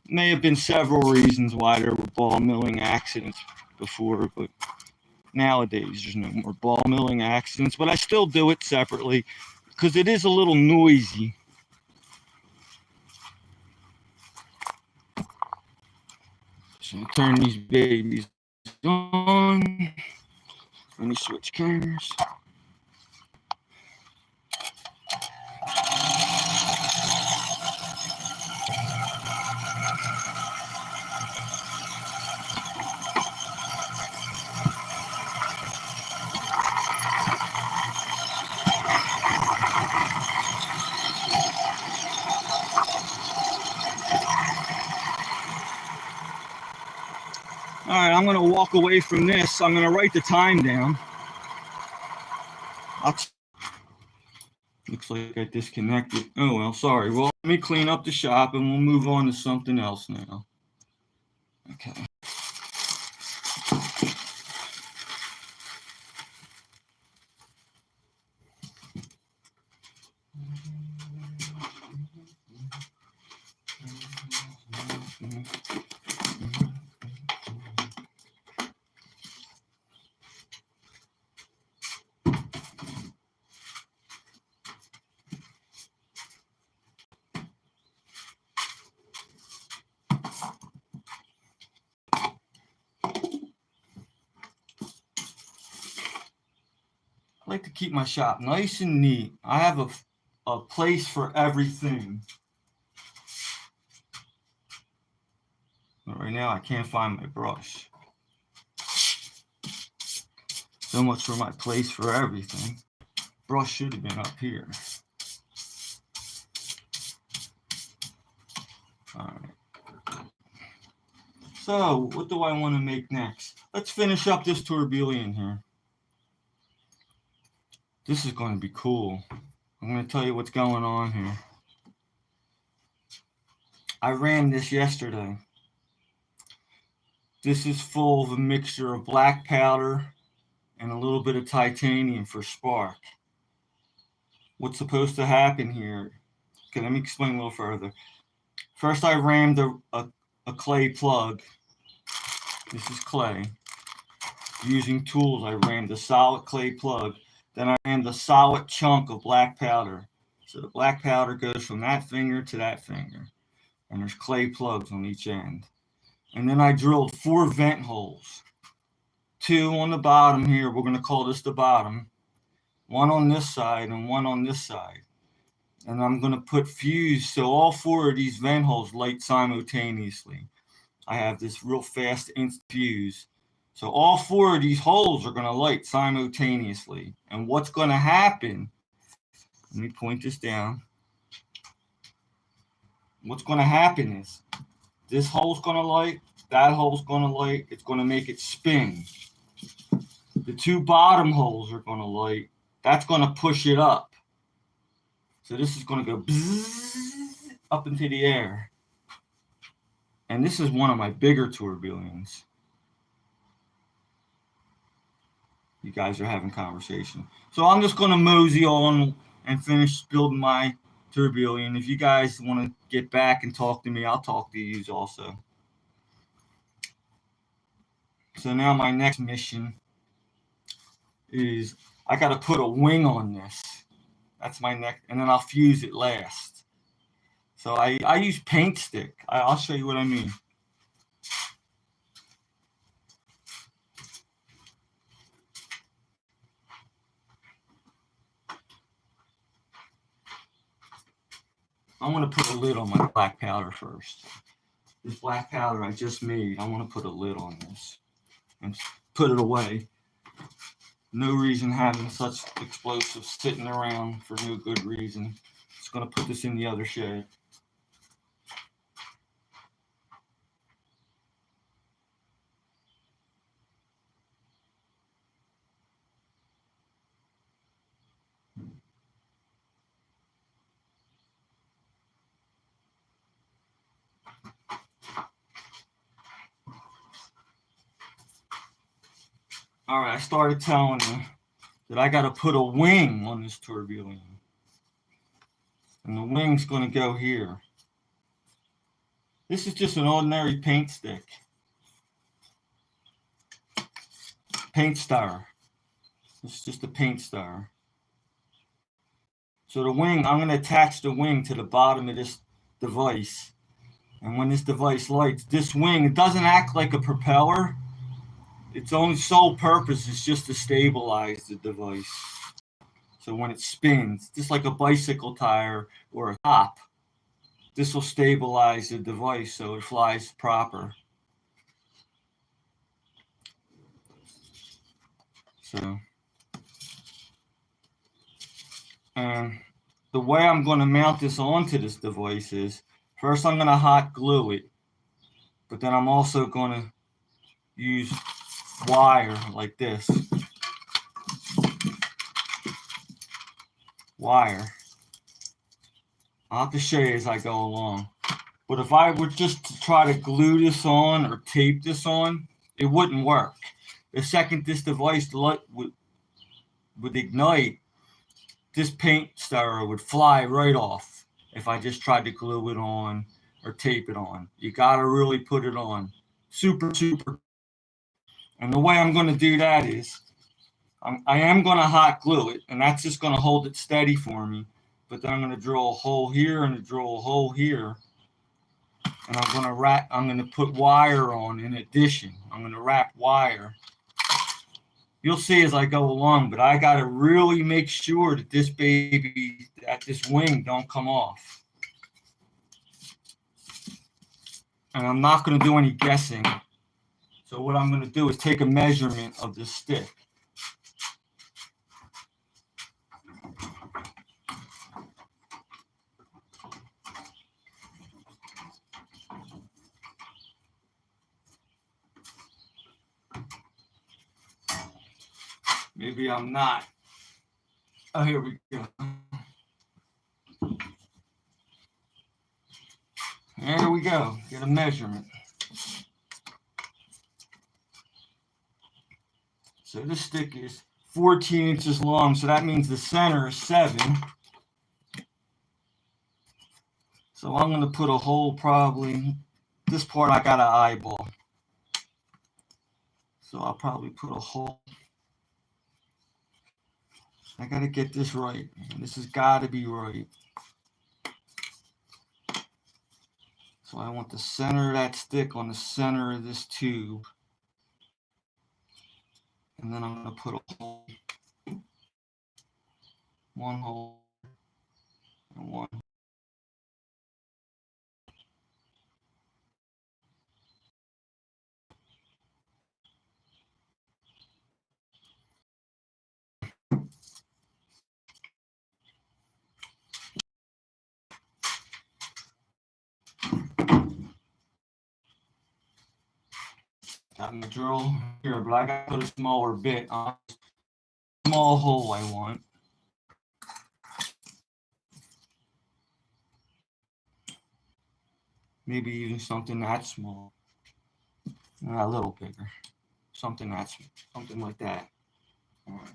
May have been several reasons why there were ball milling accidents before, but nowadays there's no more ball milling accidents. But I still do it separately because it is a little noisy. So I'll turn these babies on. Let me switch cameras. All right, I'm going to walk away from this. I'm going to write the time down. Looks like I disconnected. Oh, well, sorry. Well, let me clean up the shop and we'll move on to something else now. Okay. I like to keep my shop nice and neat. I have a place for everything. But right now I can't find my brush. So much for my place for everything. Brush should have been up here. All right. So what do I want to make next? Let's finish up this tourbillon here. This is going to be cool. I'm going to tell you what's going on here. I ran this yesterday. This is full of a mixture of black powder and a little bit of titanium for spark. What's supposed to happen here? Okay, let me explain a little further. First, I rammed a clay plug. This is clay. Using tools, I rammed a solid clay plug. Then I rammed a solid chunk of black powder. So the black powder goes from that finger to that finger. And there's clay plugs on each end. And then I drilled 4 vent holes. 2 on the bottom here. We're going to call this the bottom. 1 on this side and 1 on this side. And I'm going to put fuse so all 4 of these vent holes light simultaneously. I have this real fast instant fuse. So all 4 of these holes are going to light simultaneously. And what's going to happen, let me point this down. What's going to happen is this hole's going to light, that hole's going to light, it's going to make it spin. The 2 bottom holes are going to light, that's going to push it up. So this is going to go bzzz, up into the air. And this is one of my bigger tourbillons. You guys are having conversation. So I'm just going to mosey on and finish building my tourbillon. If you guys want to get back and talk to me, I'll talk to you also. So now my next mission is I got to put a wing on this. That's my neck, and then I'll fuse it last. So I use paint stick. I'll show you what I mean. I want to put a lid on my black powder first. This black powder I just made, I want to put a lid on this and put it away. No reason having such explosives sitting around for no good reason. Just going to put this in the other shed. All right, I started telling you that I got to put a wing on this tourbillon. And the wing's going to go here. This is just an ordinary paint stick. Paint star. This is just a paint star. So the wing, I'm going to attach the wing to the bottom of this device. And when this device lights, this wing, it doesn't act like a propeller. Its only sole purpose is just to stabilize the device. So when it spins, just like a bicycle tire or a top, this will stabilize the device so it flies proper. So, and the way I'm going to mount this onto this device is, first I'm going to hot glue it, but then I'm also going to use wire like this. Wire. I'll have to show you as I go along. But if I were just to try to glue this on or tape this on, it wouldn't work. The second this device would ignite, this paint stirrer would fly right off if I just tried to glue it on or tape it on. You got to really put it on. Super. And the way I'm going to do that is I am going to hot glue it, and that's just going to hold it steady for me. But then I'm going to drill a hole here and drill a hole here. And I'm going to put wire on in addition. I'm going to wrap wire. You'll see as I go along, but I got to really make sure that this wing don't come off. And I'm not going to do any guessing. So what I'm going to do is take a measurement of this stick. Maybe I'm not. Oh, here we go. There we go. Get a measurement. So this stick is 14 inches long, so that means the center is 7. So I'm going to put a hole probably, this part I got to eyeball. So I'll probably put a hole. I got to get this right. This has got to be right. So I want the center of that stick on the center of this tube. And then I'm going to put a hole. One hole. And one. Got my drill here, but I got to put a smaller bit on a small hole I want. Maybe even something that small. A little bigger. Something like that. All right.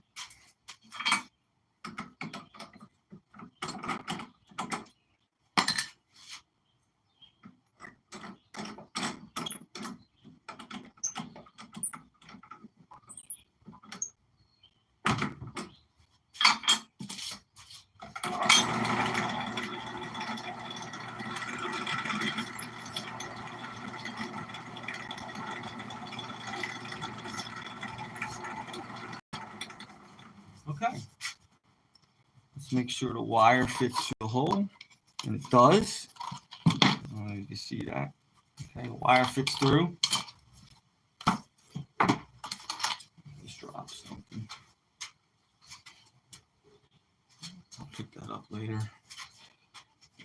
Let's make sure the wire fits through the hole, and it does. You can see that. Okay, the wire fits through. Just drop something. I'll pick that up later.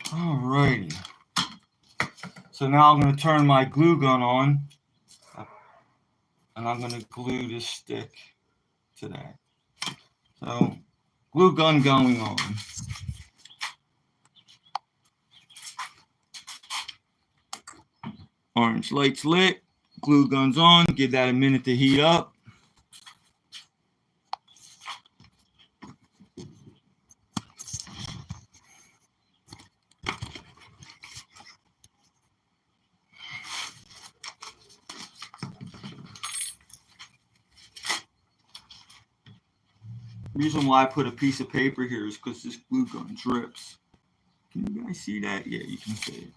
Alrighty. So now I'm going to turn my glue gun on, and I'm going to glue this stick to that. So, glue gun going on. Orange light's lit, glue gun's on, give that a minute to heat up. The reason why I put a piece of paper here is because this glue gun drips. Can you guys see that? Yeah, you can see it.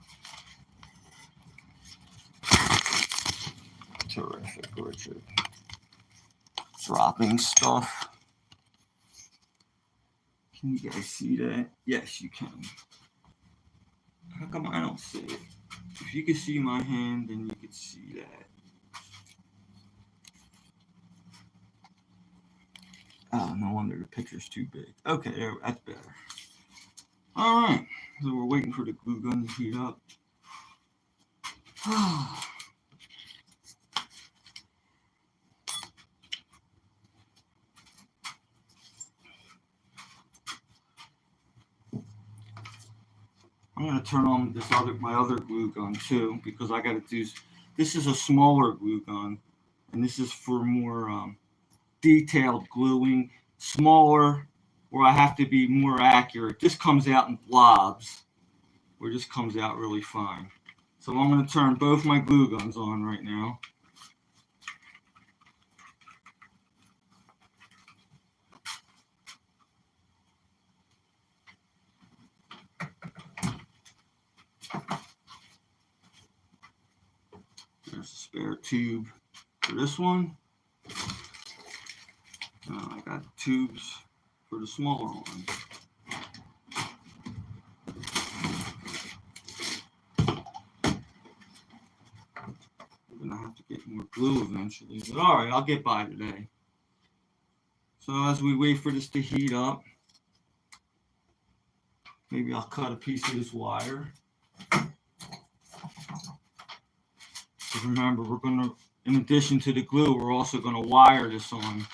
Terrific, Richard. Dropping stuff. Can you guys see that? Yes, you can. How come I don't see it? If you can see my hand, then you can see that. Oh, no wonder the picture's too big. Okay, there, that's better. All right, so we're waiting for the glue gun to heat up. I'm gonna turn on my other glue gun too, because I gotta do. This is a smaller glue gun, and this is for more detailed gluing. Smaller, where I have to be more accurate. This comes out in blobs, where this comes out really fine. So I'm gonna turn both my glue guns on right now. There's a spare tube for this one. I got tubes for the smaller one. I'm gonna have to get more glue eventually, but all right, I'll get by today. So as we wait for this to heat up, maybe I'll cut a piece of this wire. Because remember, we're gonna, in addition to the glue, we're also gonna wire this on.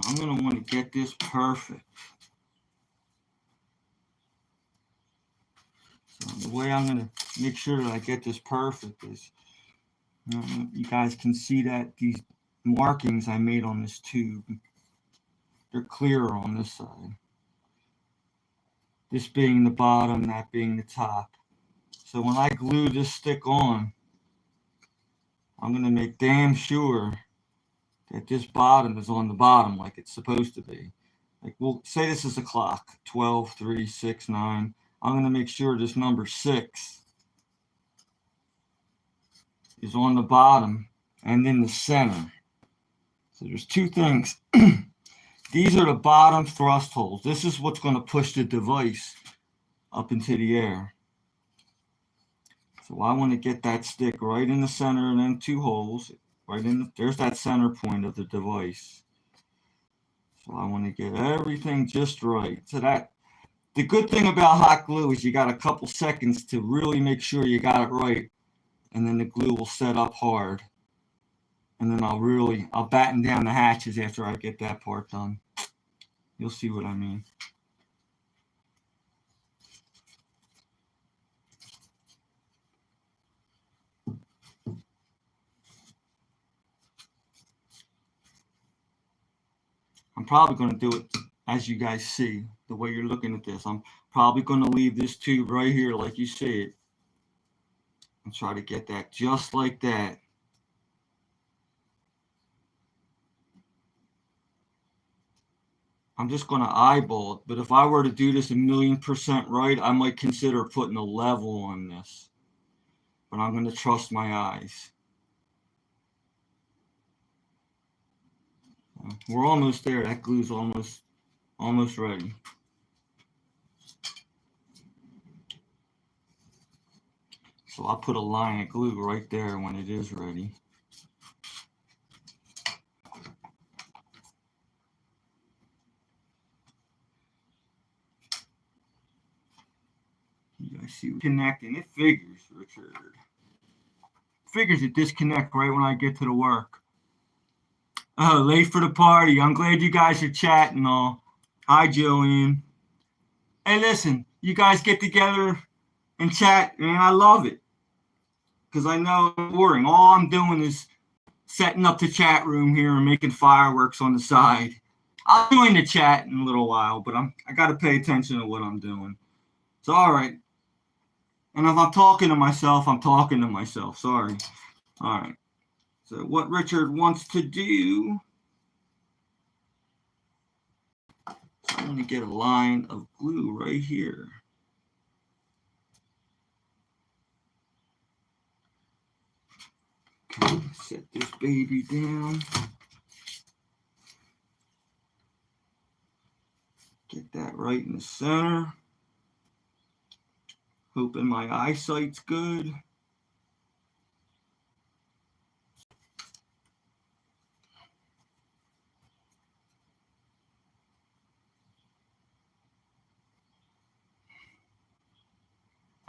I'm going to want to get this perfect. So the way I'm going to make sure that I get this perfect is, you guys can see that these markings I made on this tube, they're clearer on this side. This being the bottom, that being the top. So when I glue this stick on, I'm going to make damn sure that this bottom is on the bottom like it's supposed to be. Like, we'll say this is a clock, 12, 3, 6, 9. I'm going to make sure this number 6 is on the bottom and in the center. So there's two things. These are the bottom thrust holes. This is what's going to push the device up into the air. So I want to get that stick right in the center and then 2 holes. Right in there's that center point of the device. So I want to get everything just right. So that the good thing about hot glue is you got a couple seconds to really make sure you got it right, and then the glue will set up hard. And then I'll batten down the hatches after I get that part done. You'll see what I mean. I'm probably going to do it as you guys see, the way you're looking at this. I'm probably going to leave this tube right here like you see it. And try to get that just like that. I'm just going to eyeball it, but if I were to do this 1,000,000% right, I might consider putting a level on this. But I'm going to trust my eyes. We're almost there. That glue's almost ready. So I'll put a line of glue right there when it is ready. You guys see connecting. It figures, Richard. Figures it disconnect right when I get to the work. Oh, late for the party. I'm glad you guys are chatting all. Hi, Jillian. Hey, listen, you guys get together and chat, and I love it. Because I know it's boring. All I'm doing is setting up the chat room here and making fireworks on the side. I'll join the chat in a little while, but I got to pay attention to what I'm doing. So, all right. And if I'm talking to myself, I'm talking to myself. Sorry. All right. So what Richard wants to do, so I'm going to get a line of glue right here. Okay, set this baby down. Get that right in the center. Hoping my eyesight's good.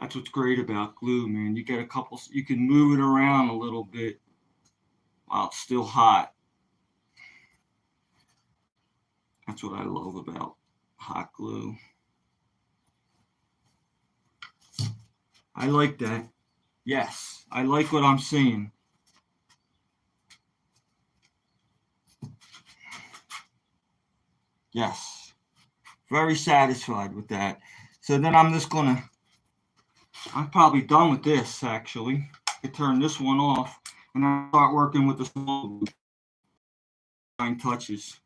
That's what's great about glue, man. You get a couple, you can move it around a little bit while it's still hot. That's what I love about hot glue. I like that. Yes, I like what I'm seeing. Yes, very satisfied with that. So then I'm just gonna, I'm probably done with this actually. I turn this one off and I start working with the small fine touches.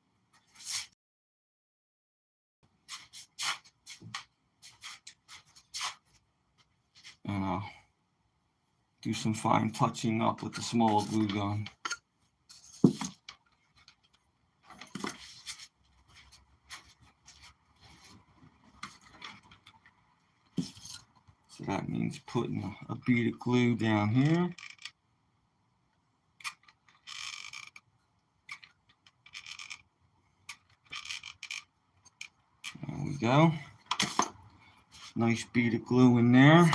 And I'll do some fine touching up with the small glue gun. So that means putting a bead of glue down here. There we go. Nice bead of glue in there.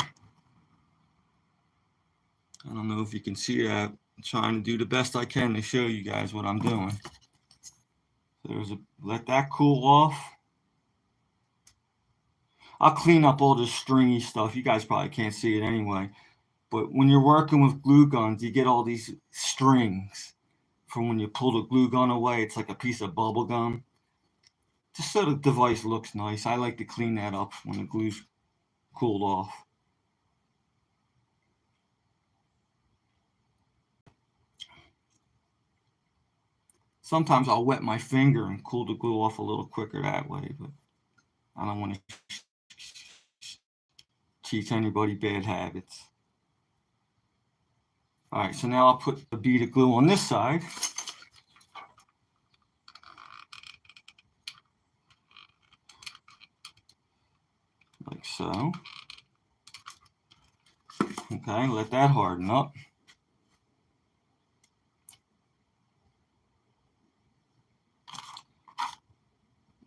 I don't know if you can see that. I'm trying to do the best I can to show you guys what I'm doing. So let that cool off. I'll clean up all this stringy stuff. You guys probably can't see it anyway. But when you're working with glue guns, you get all these strings from when you pull the glue gun away. It's like a piece of bubble gum. Just so the device looks nice. I like to clean that up when the glue's cooled off. Sometimes I'll wet my finger and cool the glue off a little quicker that way, but I don't want to teach anybody bad habits. All right, so now I'll put a bead of glue on this side. Like so. Okay, let that harden up.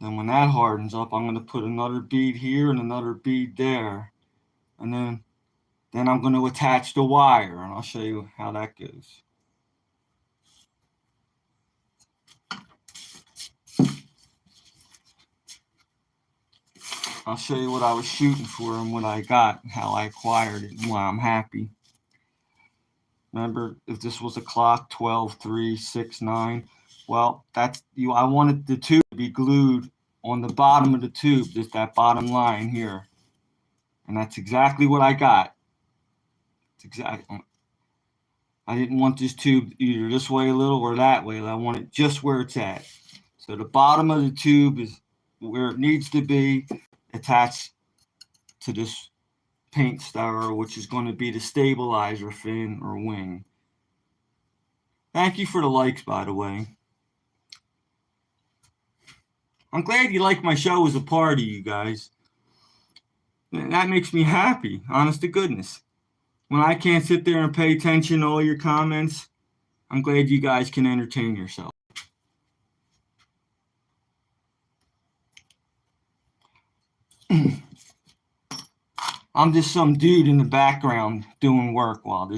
Then when that hardens up, I'm going to put another bead here and another bead there. And then I'm going to attach the wire, and I'll show you how that goes. I'll show you what I was shooting for and what I got, and how I acquired it, and why I'm happy. Remember, if this was a clock, 12, 3, 6, 9, well, that's you. I wanted the tube be glued on the bottom of the tube, just that bottom line here. And that's exactly what I got. It's exactly. I didn't want this tube either this way a little or that way. I want it just where it's at. So the bottom of the tube is where it needs to be, attached to this paint stirrer, which is going to be the stabilizer fin or wing. Thank you for the likes, by the way. I'm glad you like my show as a party, you guys. That makes me happy, honest to goodness. When I can't sit there and pay attention to all your comments, I'm glad you guys can entertain yourself. I'm just some dude in the background doing work while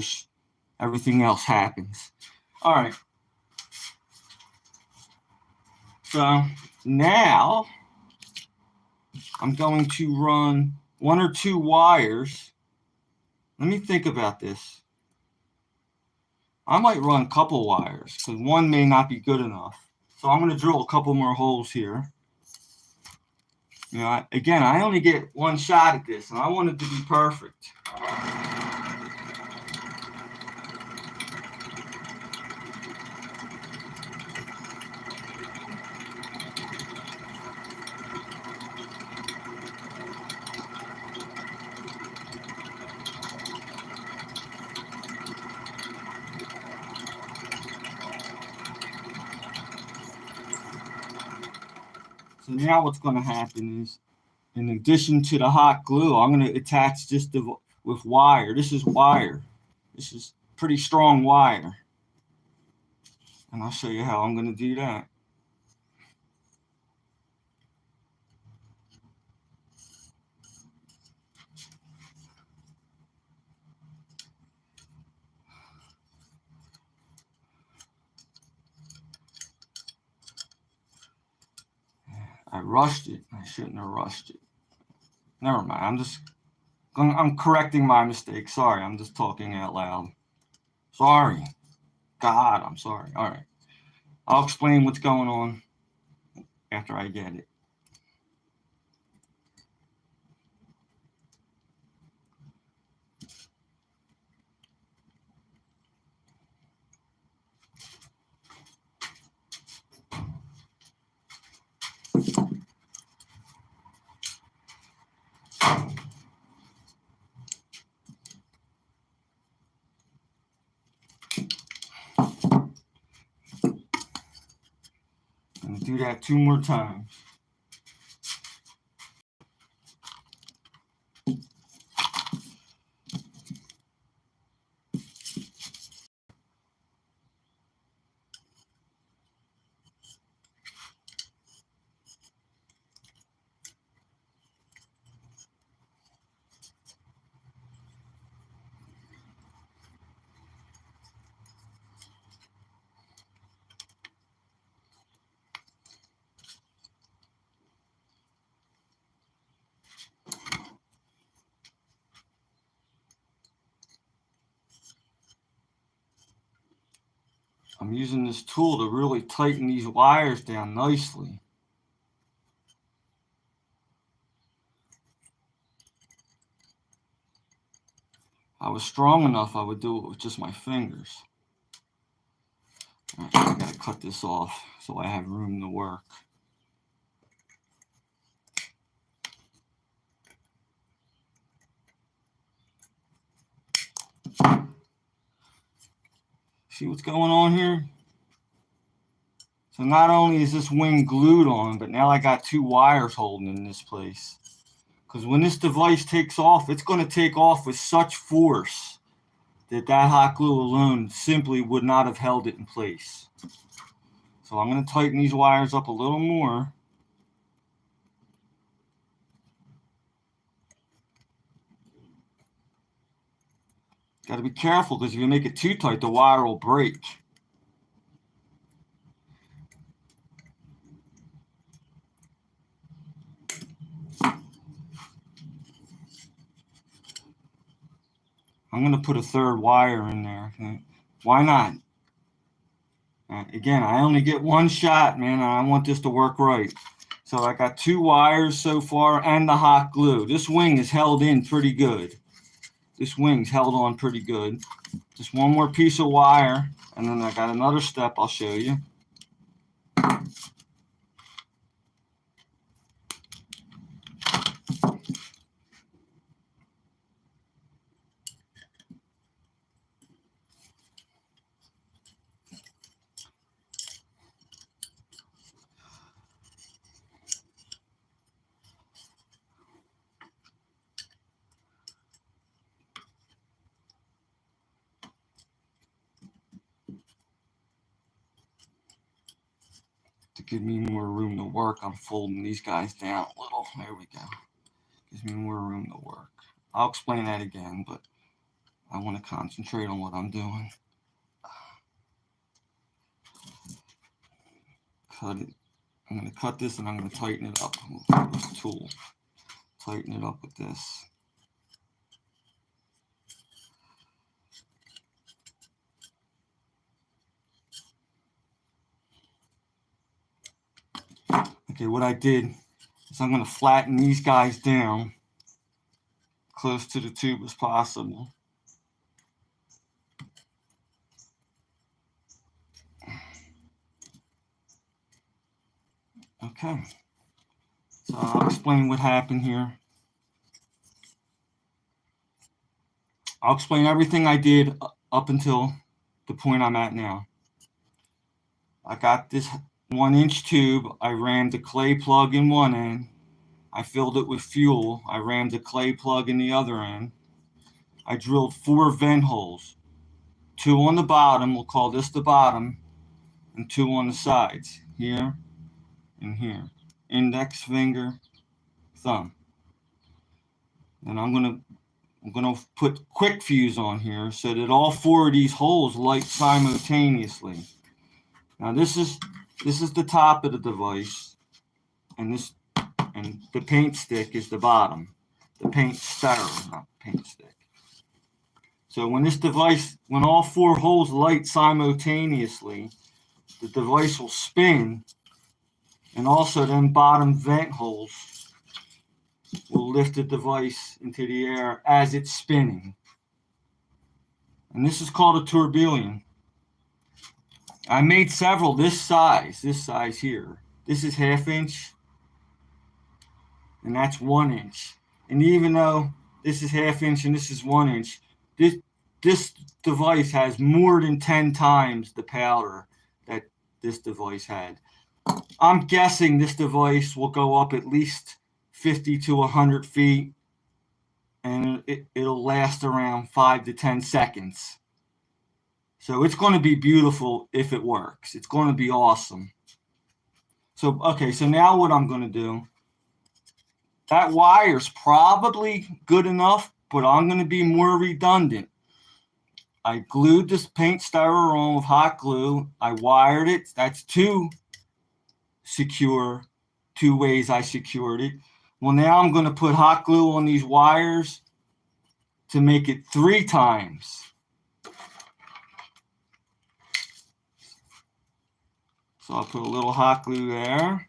everything else happens. All right. So now I'm going to run 1 or 2 wires. Let me think about this. I might run a couple wires because one may not be good enough. So I'm going to drill a couple more holes here. You know, again, I only get one shot at this, and I want it to be perfect. So now what's going to happen is, in addition to the hot glue, I'm going to attach this with wire. This is wire. This is pretty strong wire. And I'll show you how I'm going to do that. I rushed it. I shouldn't have rushed it. Never mind. I'm correcting my mistake. Sorry, I'm just talking out loud. Sorry. God, I'm sorry. All right. I'll explain what's going on after I get it. I'm going to do that 2 more times. I'm using this tool to really tighten these wires down nicely. If I was strong enough, I would do it with just my fingers. All right, I gotta cut this off so I have room to work. See what's going on here? So not only is this wing glued on, but now I got 2 wires holding in this place. Because when this device takes off, it's going to take off with such force that hot glue alone simply would not have held it in place. So I'm going to tighten these wires up a little more. Got to be careful because if you make it too tight, the wire will break. I'm going to put a 3rd wire in there. Okay. Why not? All Again, I only get one shot, man, and I want this to work right. So I got 2 wires so far and the hot glue. This wing is held in pretty good. This wing's held on pretty good. Just one more piece of wire, and then I got another step I'll show you. To give me more room to work, I'm folding these guys down a little. There we go. Gives me more room to work. I'll explain that again, but I want to concentrate on what I'm doing. Cut it. I'm going to cut this and I'm going to tighten it up with this tool. Tighten it up with this. Okay, what I did is I'm going to flatten these guys down close to the tube as possible. Okay, so I'll explain what happened here. I'll explain everything I did up until the point I'm at now. I got this 1-inch tube. I ran the clay plug in one end. I filled it with fuel. I ran the clay plug in the other end. I drilled 4 vent holes. 2 on the bottom, we'll call this the bottom, and 2 on the sides, here and here. Index finger, thumb. And I'm gonna put quick fuse on here so that all 4 of these holes light simultaneously. Now this is the top of the device, and the paint stick is the bottom. The paint stirrer, not paint stick. So when all 4 holes light simultaneously, the device will spin, and also them bottom vent holes will lift the device into the air as it's spinning. And this is called a tourbillon. I made several this size here. This is 1/2 inch, and that's 1 inch. And even though this is 1/2 inch and this is 1 inch, this device has more than 10 times the powder that this device had. I'm guessing this device will go up at least 50 to 100 feet, and it'll last around 5 to 10 seconds. So it's going to be beautiful if it works. It's going to be awesome. So, okay, so now what I'm going to do, that wire's probably good enough, but I'm going to be more redundant. I glued this paint stirrer on with hot glue. I wired it. That's 2 ways I secured it. Well, now I'm going to put hot glue on these wires to make it 3 times. So I'll put a little hot glue there.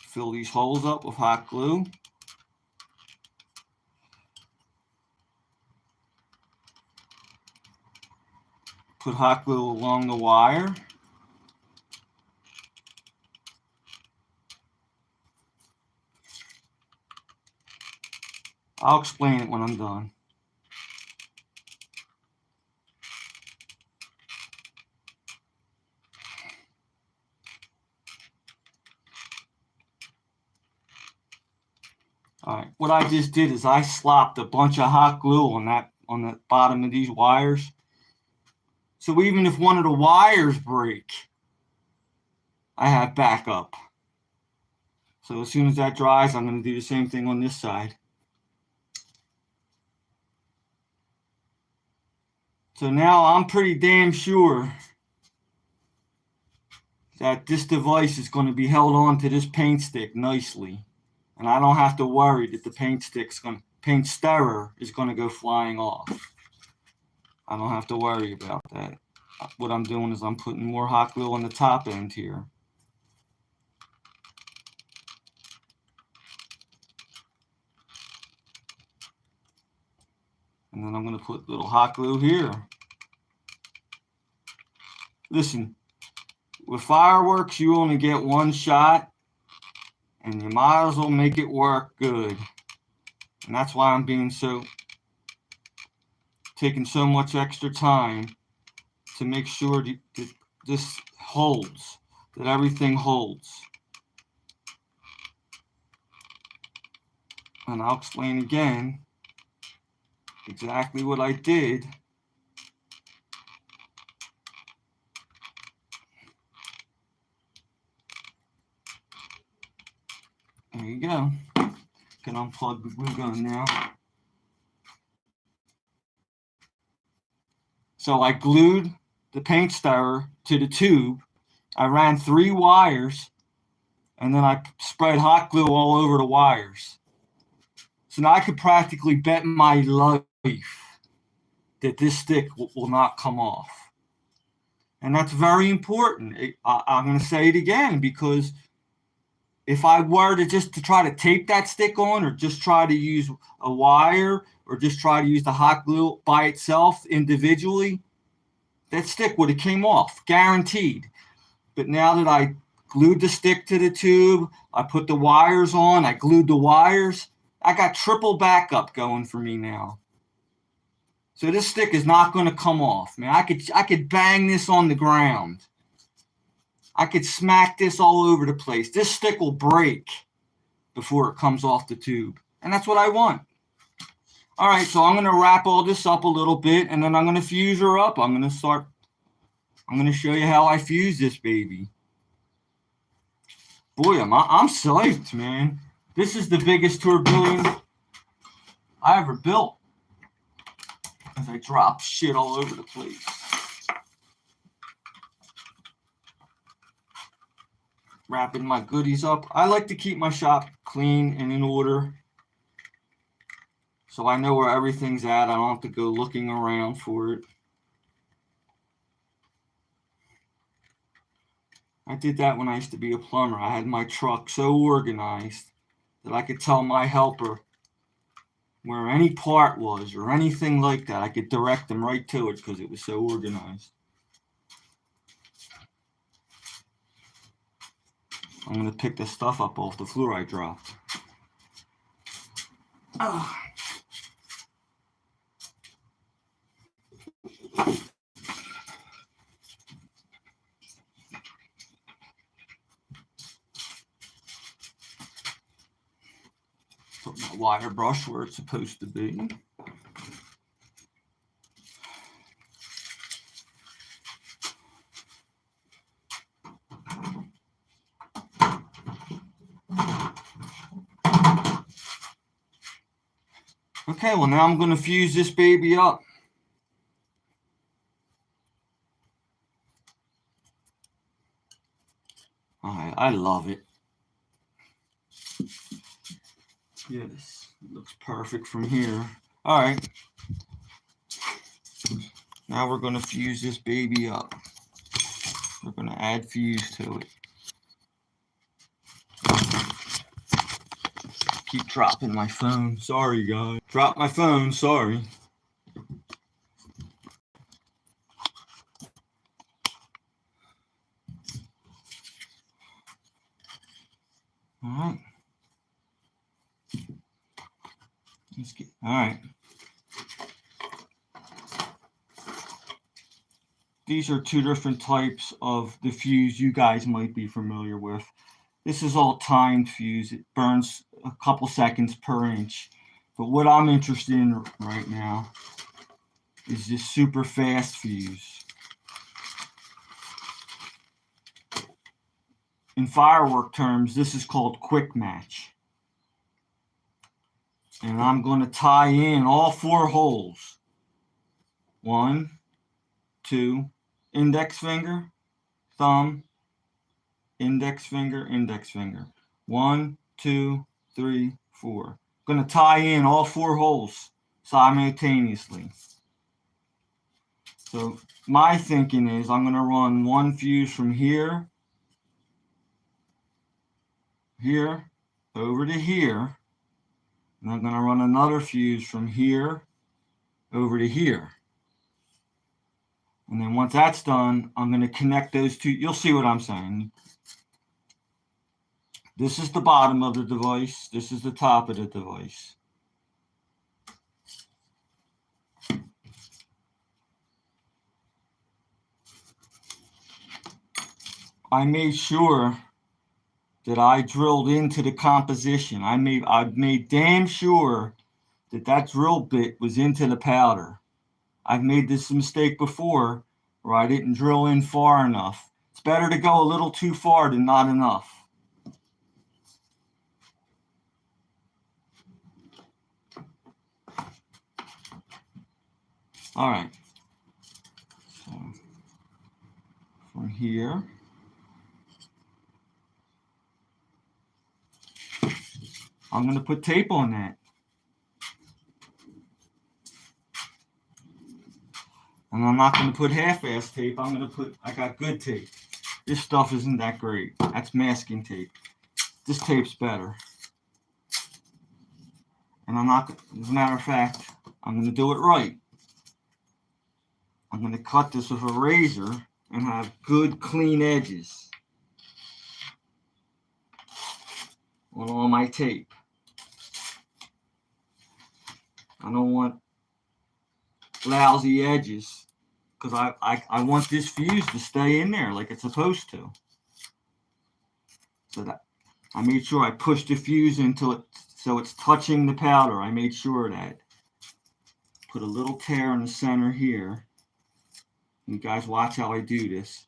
Fill these holes up with hot glue. Put hot glue along the wire. I'll explain it when I'm done. All right, what I just did is I slopped a bunch of hot glue on the bottom of these wires. So even if one of the wires break, I have backup. So as soon as that dries, I'm going to do the same thing on this side. So now I'm pretty damn sure that this device is going to be held on to this paint stick nicely. And I don't have to worry that the paint stirrer is going to go flying off. I don't have to worry about that. What I'm doing is I'm putting more hot glue on the top end here. And then I'm going to put little hot glue here. Listen, with fireworks, you only get one shot, and you might as well make it work good. And that's why I'm taking so much extra time to make sure that this holds, that everything holds. And I'll explain again exactly what I did. There you go. Can unplug the glue gun now. So I glued the paint stirrer to the tube. I ran 3 wires, and then I spread hot glue all over the wires. So now I could practically bet my life that this stick will not come off. And that's very important. I'm going to say it again, because if I were to try to tape that stick on, or just try to use a wire, or just try to use the hot glue by itself individually, that stick would have came off, guaranteed. But now that I glued the stick to the tube, I put the wires on, I glued the wires, I got triple backup going for me now. So this stick is not going to come off, man. I could bang this on the ground. I could smack this all over the place. This stick will break before it comes off the tube. And that's what I want. All right, so I'm going to wrap all this up a little bit, and then I'm going to fuse her up. I'm going to show you how I fuse this baby. Boy, I'm psyched, man. This is the biggest tourbillon I ever built. As I drop shit all over the place. Wrapping my goodies up. I like to keep my shop clean and in order, so I know where everything's at. I don't have to go looking around for it. I did that when I used to be a plumber. I had my truck so organized that I could tell my helper where any part was or anything like that. I could direct them right to it because it was so organized. I'm going to pick the stuff up off the floor I dropped. Oh. Put my wire brush where it's supposed to be. Okay, well now I'm going to fuse this baby up. All right, I love it. Yes, it looks perfect from here. All right. Now we're going to fuse this baby up. We're going to add fuse to it. Keep dropping my phone. Sorry, guys. Drop my phone. Sorry. All right. All right. These are 2 different types of the fuse you guys might be familiar with. This is all timed fuse. It burns a couple seconds per inch. But what I'm interested in right now is this super fast fuse. In firework terms, this is called quick match. And I'm going to tie in all 4 holes. 1, 2, index finger, thumb, index finger, index finger. 1, 2, 3, 4. I'm going to tie in all 4 holes simultaneously. So my thinking is I'm going to run one fuse from here, over to here, and I'm going to run another fuse from here over to here. And then once that's done, I'm going to connect those two. You'll see what I'm saying. This is the bottom of the device. This is the top of the device. I made sure that I drilled into the composition. I made damn sure that that drill bit was into the powder. I've made this mistake before where I didn't drill in far enough. It's better to go a little too far than not enough. All right. So from here, I'm going to put tape on that. And I'm not going to put half-ass tape. I got good tape. This stuff isn't that great. That's masking tape. This tape's better. And as a matter of fact, I'm going to do it right. I'm going to cut this with a razor and have good, clean edges on all my tape. I don't want lousy edges because I want this fuse to stay in there like it's supposed to. So that I made sure I pushed the fuse until it's touching the powder. I made sure of that. Put a little tear in the center here. You guys watch how I do this.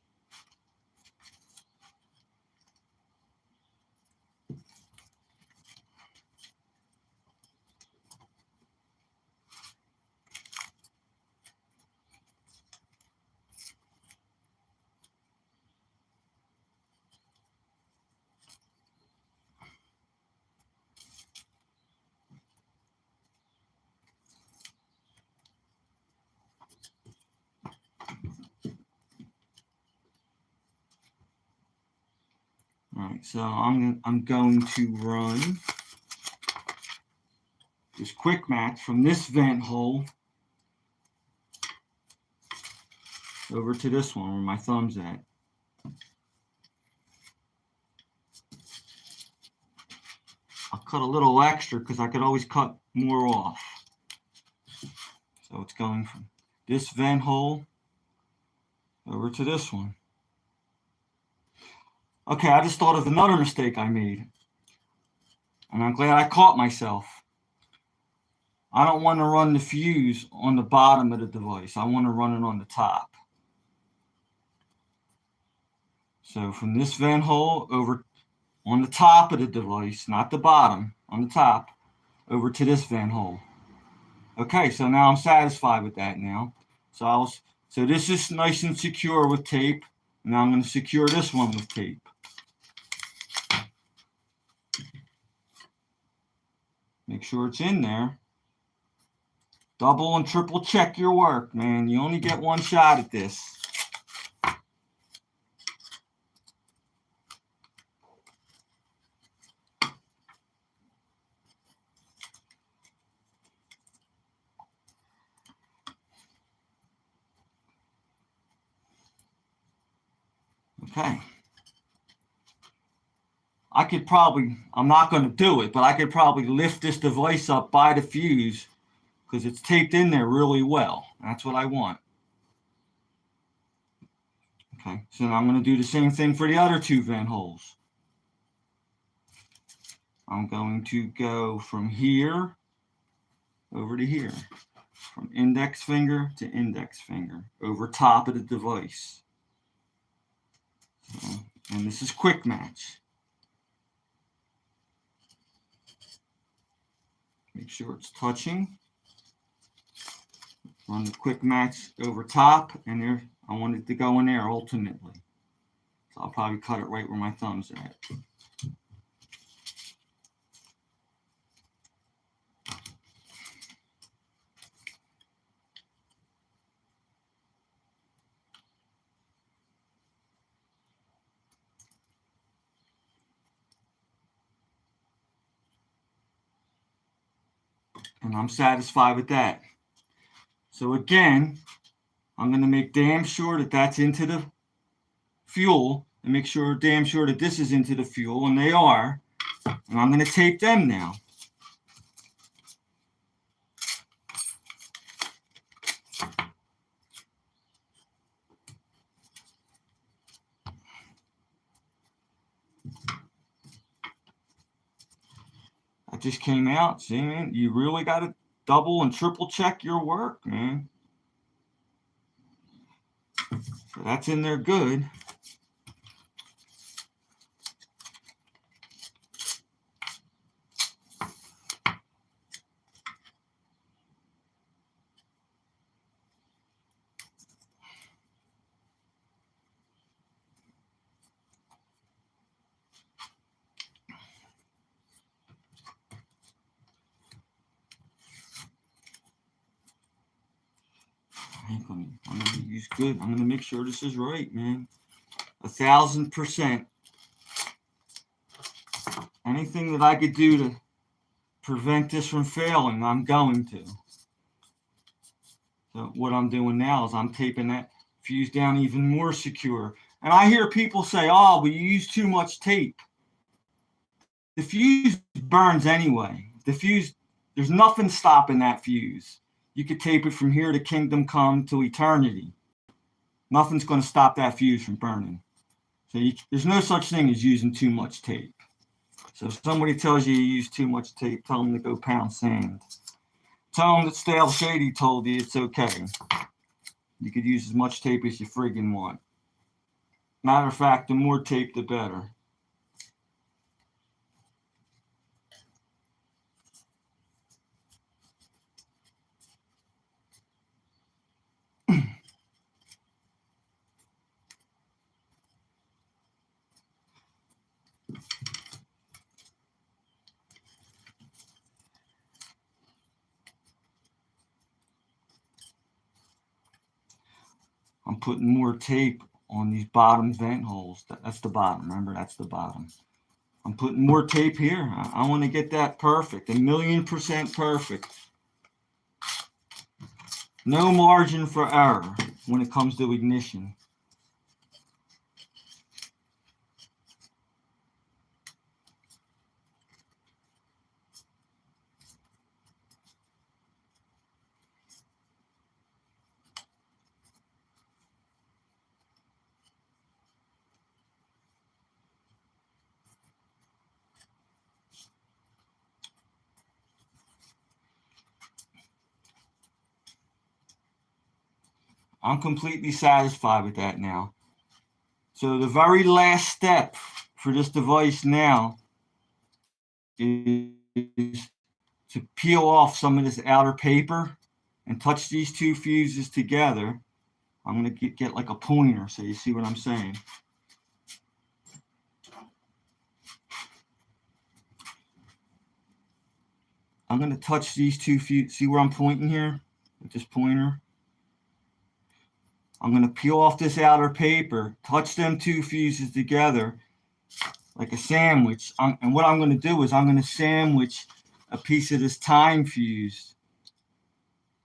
All right, so I'm going to run this quick match from this vent hole over to this one where my thumb's at. I'll cut a little extra because I could always cut more off. So it's going from this vent hole over to this one. Okay, I just thought of another mistake I made. And I'm glad I caught myself. I don't want to run the fuse on the bottom of the device. I want to run it on the top. So from this vent hole over on the top of the device, not the bottom, on the top, over to this vent hole. Okay, so now I'm satisfied with that now. So this is nice and secure with tape. Now I'm going to secure this one with tape. Make sure it's in there. Double and triple check your work, man. You only get one shot at this. Okay. I'm not going to do it, but I could probably lift this device up by the fuse because it's taped in there really well. That's what I want. Okay, so now I'm going to do the same thing for the other two vent holes. I'm going to go from here over to here, from index finger to index finger, over top of the device. So, and this is quick match. Make sure it's touching. Run the quick match over top, and there I want it to go in there ultimately. So I'll probably cut it right where my thumb's at. And I'm satisfied with that. So again, I'm going to make damn sure that that's into the fuel and make sure damn sure that this is into the fuel, and they are. And I'm going to tape them now. That just came out. See, man, you really got to double and triple check your work, man. So that's in there good. I'm gonna use good. I'm gonna make sure this is right, man. 1,000%. Anything that I could do to prevent this from failing, I'm going to. So what I'm doing now is I'm taping that fuse down even more secure. And I hear people say, "Oh, we use too much tape." The fuse burns anyway. The fuse, there's nothing stopping that fuse. You could tape it from here to kingdom come to eternity. Nothing's going to stop that fuse from burning. So there's no such thing as using too much tape. So if somebody tells you use too much tape, tell them to go pound sand. Tell them that Stale Shady told you it's okay. You could use as much tape as you friggin' want. Matter of fact, the more tape, the better. I'm putting more tape on these bottom vent holes. That's the bottom. Remember, that's the bottom. I'm putting more tape here. I want to get that perfect, 1,000,000% perfect. No margin for error when it comes to ignition. I'm completely satisfied with that now. So the very last step for this device now is to peel off some of this outer paper and touch these two fuses together. I'm going to get like a pointer so you see what I'm saying. I'm going to touch these two fuses. See where I'm pointing here with this pointer? I'm going to peel off this outer paper, touch them two fuses together like a sandwich. And what I'm going to do is I'm going to sandwich a piece of this time fuse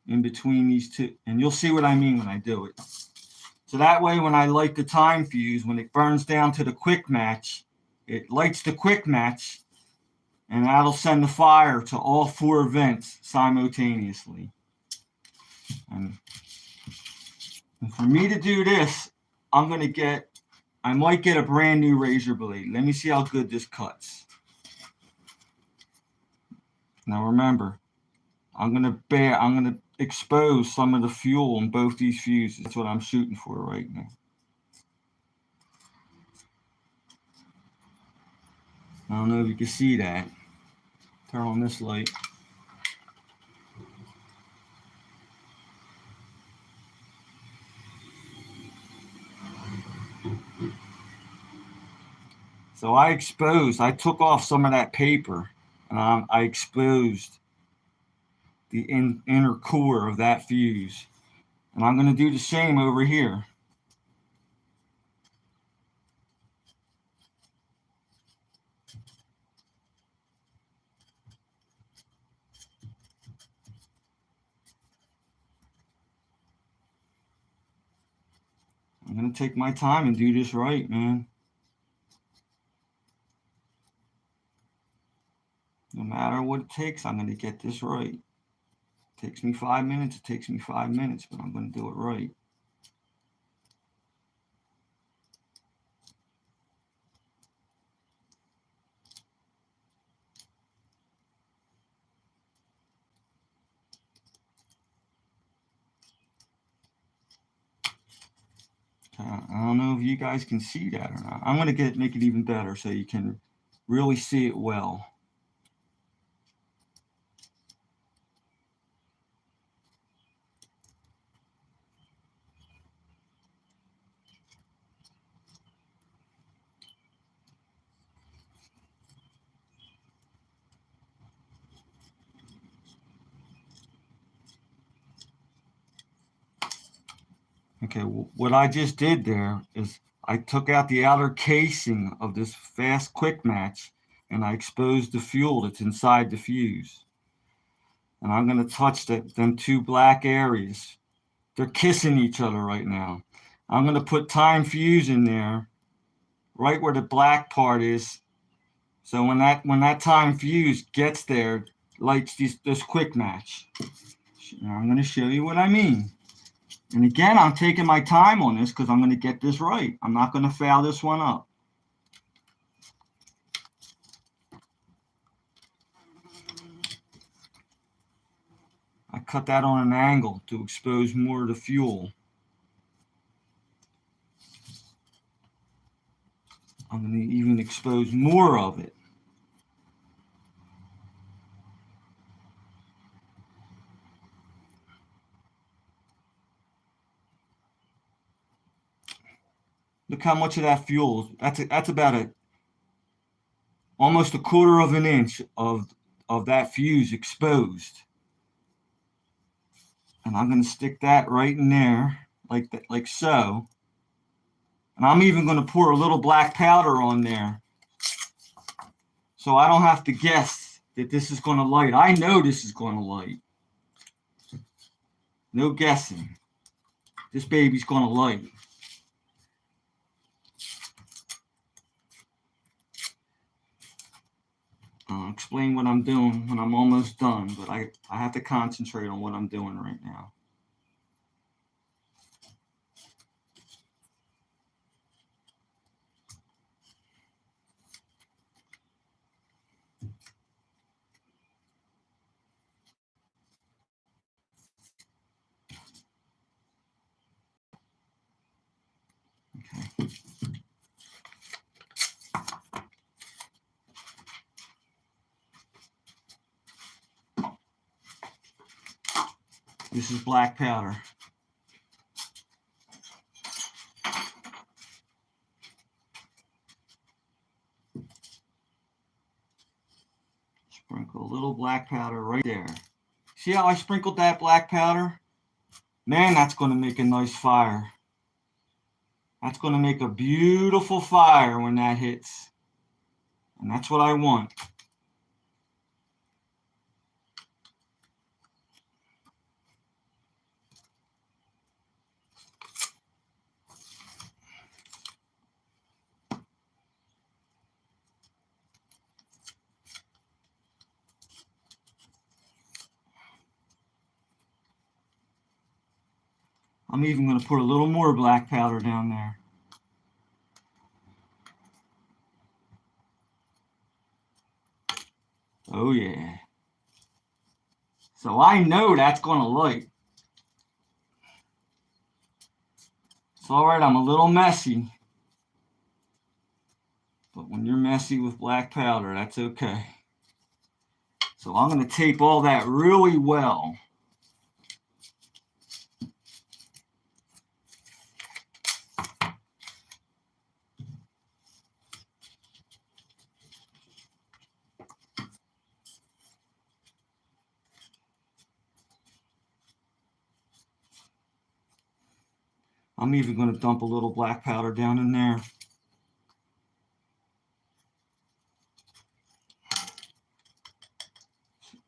in between these two. And you'll see what I mean when I do it. So that way, when I light the time fuse, when it burns down to the quick match, it lights the quick match, and that'll send the fire to all four vents simultaneously. And for me to do this, I might get a brand new razor blade. Let me see how good this cuts. Now remember, I'm gonna expose some of the fuel in both these fuses. That's what I'm shooting for right now. I don't know if you can see that. Turn on this light. So I took off some of that paper, and I exposed the inner core of that fuse. And I'm going to do the same over here. going to take my time and do this right, man. No matter what it takes, I'm going to get this right. It takes me 5 minutes, it takes me 5 minutes, but I'm going to do it right. I don't know if you guys can see that or not. I'm going to make it even better so you can really see it well. Okay, what I just did there is I took out the outer casing of this fast quick match and I exposed the fuel that's inside the fuse. And I'm going to touch them two black areas. They're kissing each other right now. I'm going to put time fuse in there right where the black part is. So when that time fuse gets there, lights this quick match. Now I'm going to show you what I mean. And again, I'm taking my time on this because I'm going to get this right. I'm not going to foul this one up. I cut that on an angle to expose more of the fuel. I'm going to even expose more of it. Look how much of that fuel. That's about almost a quarter of an inch of that fuse exposed. And I'm going to stick that right in there like so. And I'm even going to pour a little black powder on there so I don't have to guess that this is going to light. I know this is going to light. No guessing. This baby's going to light. I'll explain what I'm doing when I'm almost done, but I have to concentrate on what I'm doing right now. Okay. This is black powder. Sprinkle a little black powder right there. See how I sprinkled that black powder? Man, that's going to make a nice fire. That's going to make a beautiful fire when that hits. And that's what I want. I'm even going to put a little more black powder down there. Oh yeah. So I know that's going to light. It's all right, I'm a little messy. But when you're messy with black powder, that's okay. So I'm going to tape all that really well. I'm even going to dump a little black powder down in there.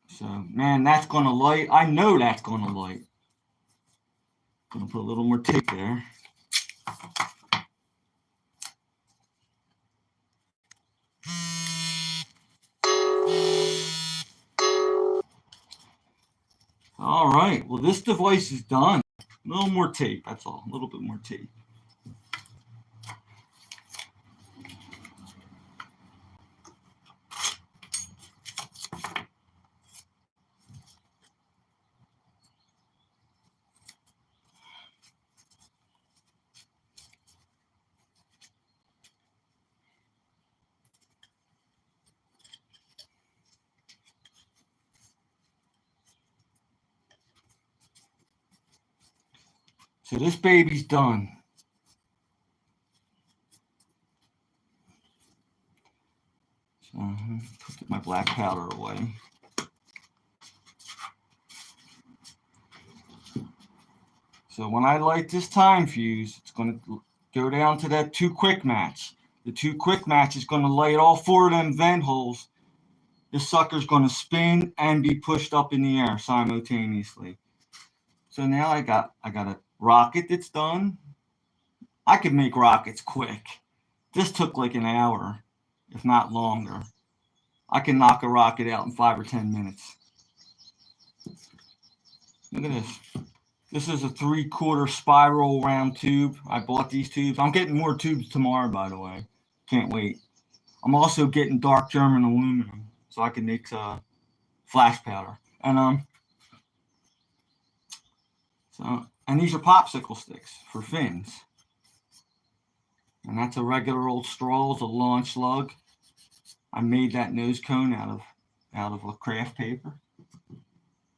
So, man, that's going to light. I know that's going to light. Going to put a little more tape there. All right, well, this device is done. A little more tape, that's all, a little bit more tape. So this baby's done. So put my black powder away. So when I light this time fuse, it's going to go down to that 2 quick match. The 2 quick match is going to light all 4 of them vent holes. This sucker's going to spin and be pushed up in the air simultaneously. So now I got a rocket that's done. I could make rockets quick. This took like an hour, if not longer. I can knock a rocket out in 5 or 10 minutes. Look at this. This is a 3/4 spiral round tube. I bought these tubes. I'm getting more tubes tomorrow, by the way. Can't wait. I'm also getting dark German aluminum so I can make flash powder. And these are popsicle sticks for fins. And that's a regular old straw. It's a launch lug. I made that nose cone out of a craft paper.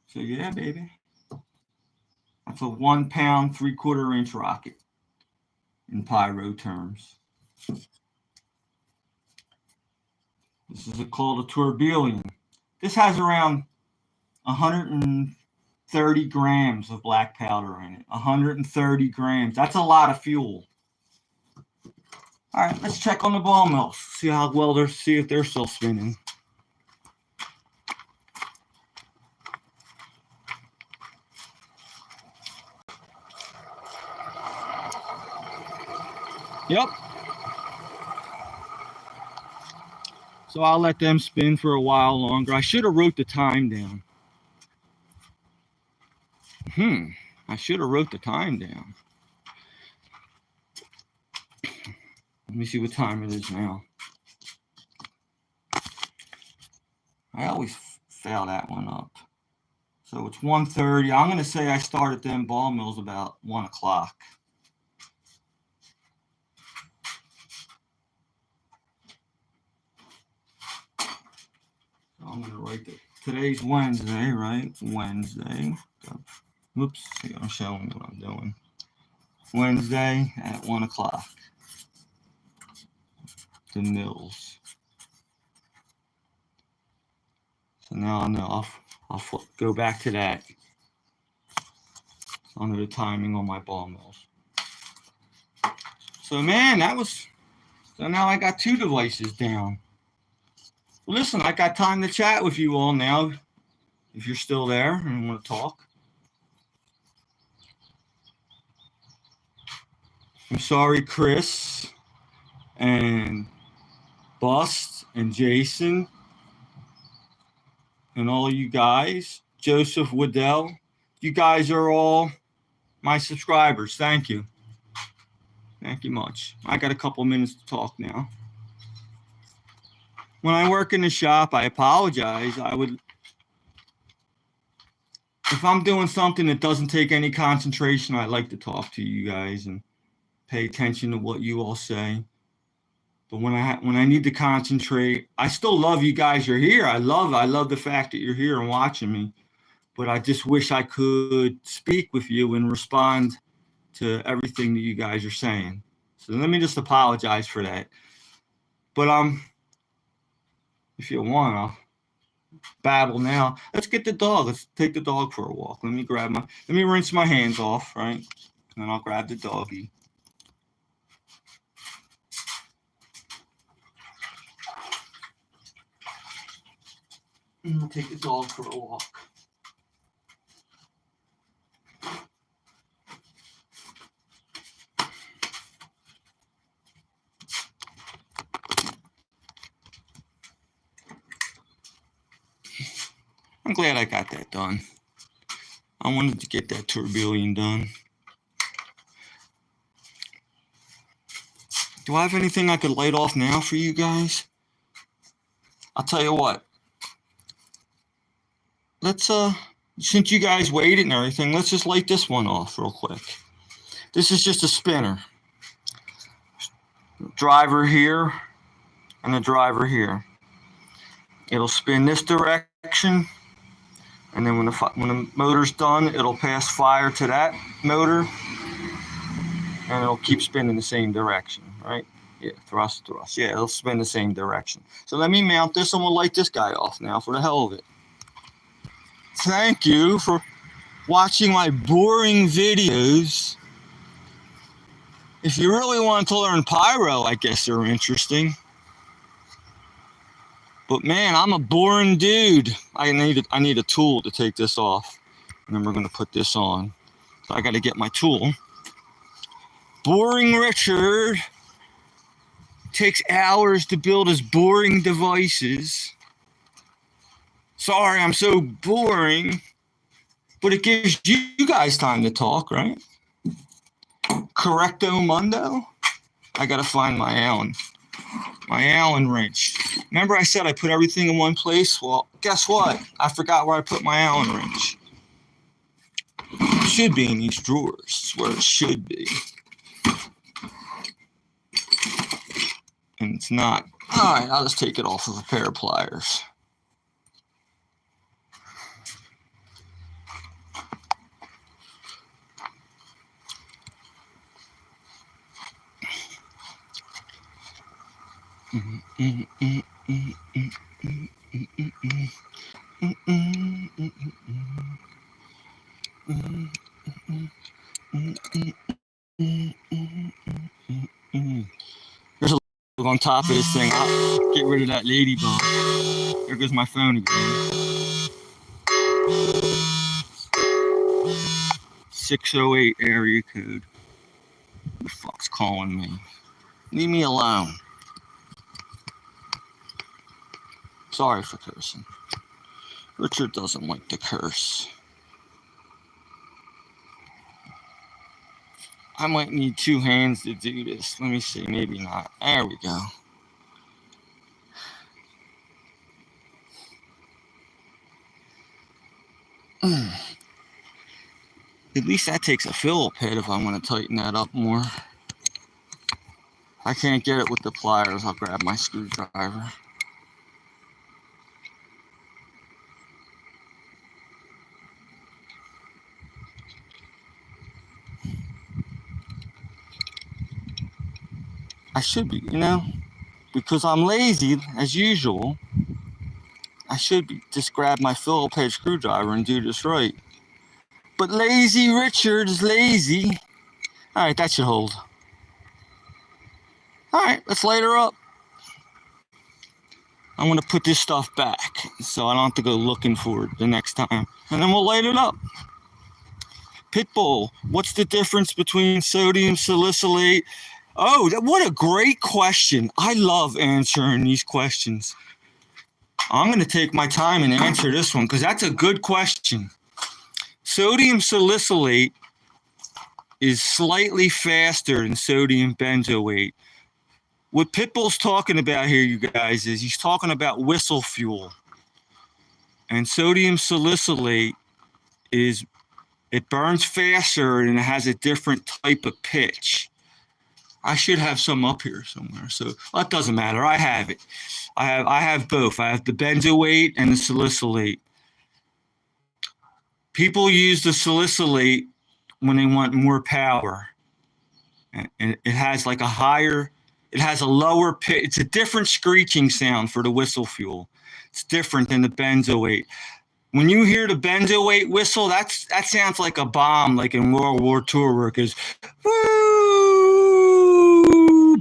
So yeah, baby. That's a 1 pound, 3/4 inch rocket in pyro terms. This is called a tourbillon. This has around 130 grams of black powder in it. 130 grams. That's a lot of fuel. All right, let's check on the ball mills. See how well see if they're still spinning. Yep. So I'll let them spin for a while longer. I should have wrote the time down. I should have wrote the time down. Let me see what time it is now. I always fail that one up. So it's 1:30. I'm going to say I started them ball mills about 1 o'clock. So I'm going to write that. Today's Wednesday, right? Wednesday. Whoops. See, I'm showing what I'm doing. Wednesday at 1 o'clock. The mills. So now I know I'll go back to that. So I know the timing on my ball mills. So man, so now I got 2 devices down. Well, listen, I got time to chat with you all now. If you're still there and want to talk. I'm sorry, Chris and Bust and Jason and all you guys, Joseph Waddell, you guys are all my subscribers. Thank you. Thank you much. I got a couple minutes to talk now. When I work in the shop, I apologize. If I'm doing something that doesn't take any concentration, I like to talk to you guys and pay attention to what you all say. But when I need to concentrate, I still love you guys. You're here. I love the fact that you're here and watching me. But I just wish I could speak with you and respond to everything that you guys are saying. So let me just apologize for that. But if you want, I'll babble now. Let's get the dog. Let's take the dog for a walk. Let me rinse my hands off, right? And then I'll grab the doggy. And I'll take the dog for a walk. I'm glad I got that done. I wanted to get that tourbillon done. Do I have anything I could light off now for you guys? I'll tell you what. Let's, since you guys waited and everything, let's just light this one off real quick. This is just a spinner. Driver here and a driver here. It'll spin this direction, and then when the motor's done, it'll pass fire to that motor, and it'll keep spinning the same direction, right? Yeah, thrust. Yeah, it'll spin the same direction. So let me mount this, and we'll light this guy off now for the hell of it. Thank you for watching my boring videos. If you really want to learn pyro, I guess they're interesting. But man, I'm a boring dude. I need a tool to take this off. And then we're going to put this on. So I got to get my tool. Boring Richard takes hours to build his boring devices. Sorry, I'm so boring. But it gives you guys time to talk, right? Correcto mundo? I got to find my Allen wrench. Remember I said I put everything in one place? Well, guess what? I forgot where I put my Allen wrench. It should be in these drawers. It's where it should be. And it's not. All right, I'll just take it off with a pair of pliers. There's a on top of this thing. I'll get rid of that ladybug. There goes my phone again. 608 area code. Who the fuck's calling me? Leave me alone. Sorry for cursing. Richard doesn't like to curse. I might need 2 hands to do this. Let me see, maybe not. There we go. At least that takes a Phillip head if I want to tighten that up more. I can't get it with the pliers. I'll grab my screwdriver. I should be, because I'm lazy, as usual, I should be just grab my Phillip head screwdriver and do this right. But lazy Richard is lazy. All right, that should hold. All right, let's light her up. I'm going to put this stuff back so I don't have to go looking for it the next time. And then we'll light it up. Pitbull, what's the difference between sodium salicylate? Oh, what a great question. I love answering these questions. I'm going to take my time and answer this one because that's a good question. Sodium salicylate is slightly faster than sodium benzoate. What Pitbull's talking about here, you guys, is he's talking about whistle fuel. And sodium salicylate it burns faster and it has a different type of pitch. I should have some up here somewhere, so it doesn't matter. I have it. I have both. I have the benzoate and the salicylate. People use the salicylate when they want more power, and it has like it has a lower pitch. It's a different screeching sound for the whistle fuel. It's different than the benzoate. When you hear the benzoate whistle, that sounds like a bomb, like in World War II, where it goes, woo,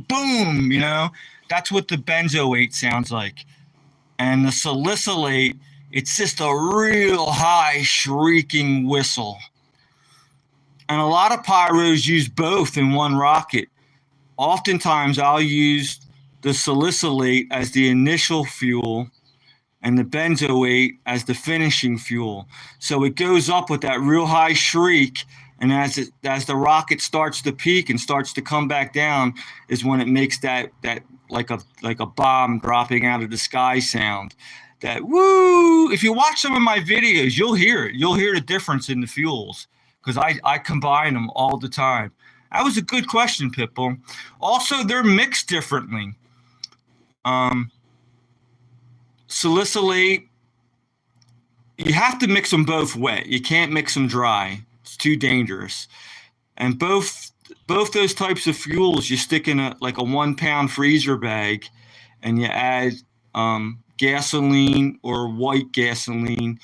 boom, That's what the benzoate sounds like. And the salicylate, it's just a real high shrieking whistle. And a lot of pyros use both in one rocket. Oftentimes, I'll use the salicylate as the initial fuel, and the benzoate as the finishing fuel. So it goes up with that real high shriek, and as the rocket starts to peak and starts to come back down is when it makes that like a bomb dropping out of the sky sound. That woo! If you watch some of my videos, you'll hear it. You'll hear the difference in the fuels because I combine them all the time. That was a good question, Pitbull. Also, they're mixed differently. Salicylate, you have to mix them both wet. You can't mix them dry. It's too dangerous. And both those types of fuels, you stick in a 1 pound freezer bag, and you add gasoline or white gasoline,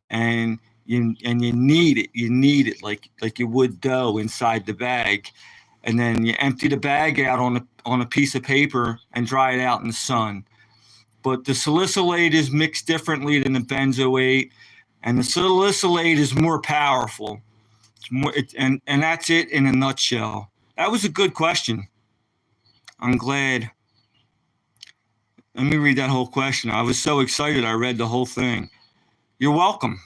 and you knead it. You knead it like you would dough inside the bag, and then you empty the bag out on a piece of paper and dry it out in the sun. But the salicylate is mixed differently than the benzoate, and the salicylate is more powerful. It's more, and that's it in a nutshell. That was a good question. I'm glad. Let me read that whole question. I was so excited I read the whole thing. You're welcome.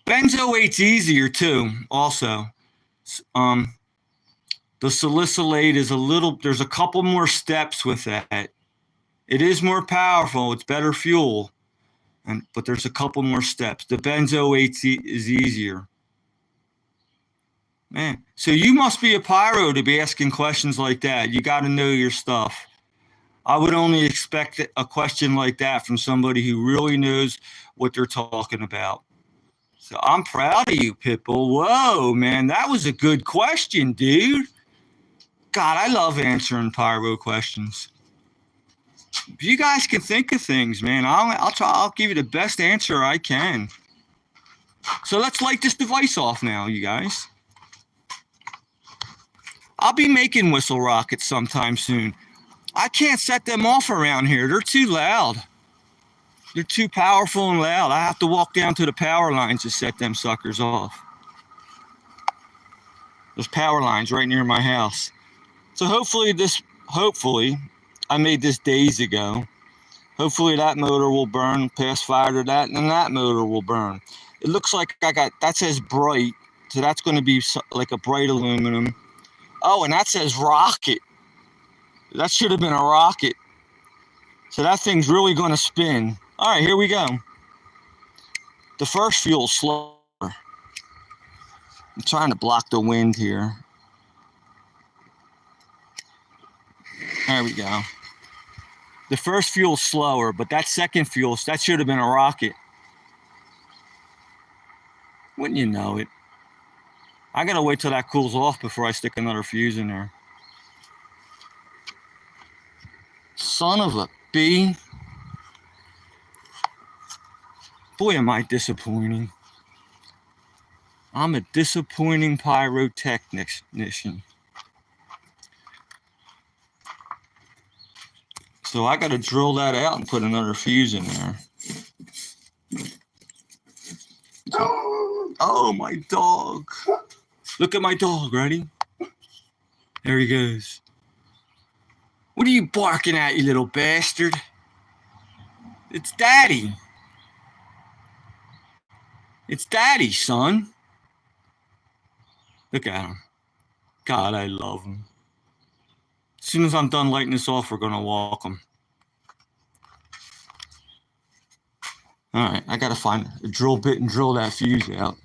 Benzoate's easier too, also. The salicylate is there's a couple more steps with that. It is more powerful. It's better fuel, but there's a couple more steps. The benzoate is easier. Man, so you must be a pyro to be asking questions like that. You got to know your stuff. I would only expect a question like that from somebody who really knows what they're talking about. So I'm proud of you, Pitbull. Whoa, man, that was a good question, dude. God, I love answering pyro questions. If you guys can think of things, man, I'll give you the best answer I can. So let's light this device off now, you guys. I'll be making whistle rockets sometime soon. I can't set them off around here. They're too loud. They're too powerful and loud. I have to walk down to the power lines to set them suckers off. There's power lines right near my house. So hopefully, I made this days ago. Hopefully that motor will burn, pass fire to that, and then that motor will burn. It looks like that says bright, so that's going to be like a bright aluminum. Oh, and that says rocket. That should have been a rocket. So that thing's really going to spin. All right, here we go. The first fuel's slower. I'm trying to block the wind here. There we go. The first fuel's slower, but that second fuel, that should have been a rocket. Wouldn't you know it? I gotta wait till that cools off before I stick another fuse in there. Son of a bee. Boy, am I disappointing. I'm a disappointing pyrotechnician. So I gotta drill that out and put another fuse in there. Oh, my dog. Look at my dog, ready? There he goes. What are you barking at, you little bastard? It's Daddy. It's Daddy, son. Look at him. God, I love him. As soon as I'm done lighting this off, we're going to walk him. All right, I got to find a drill bit and drill that fuse out.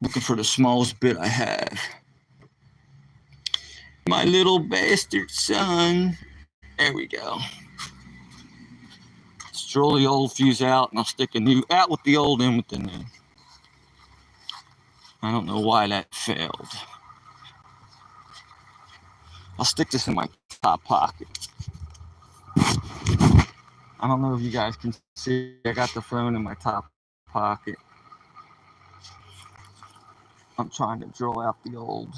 Looking for the smallest bit I have. My little bastard son. There we go. Let's drill the old fuse out, and I'll stick a new out with the old, in with the new. I don't know why that failed. I'll stick this in my top pocket. I don't know if you guys can see. I got the phone in my top pocket. I'm trying to drill out the old.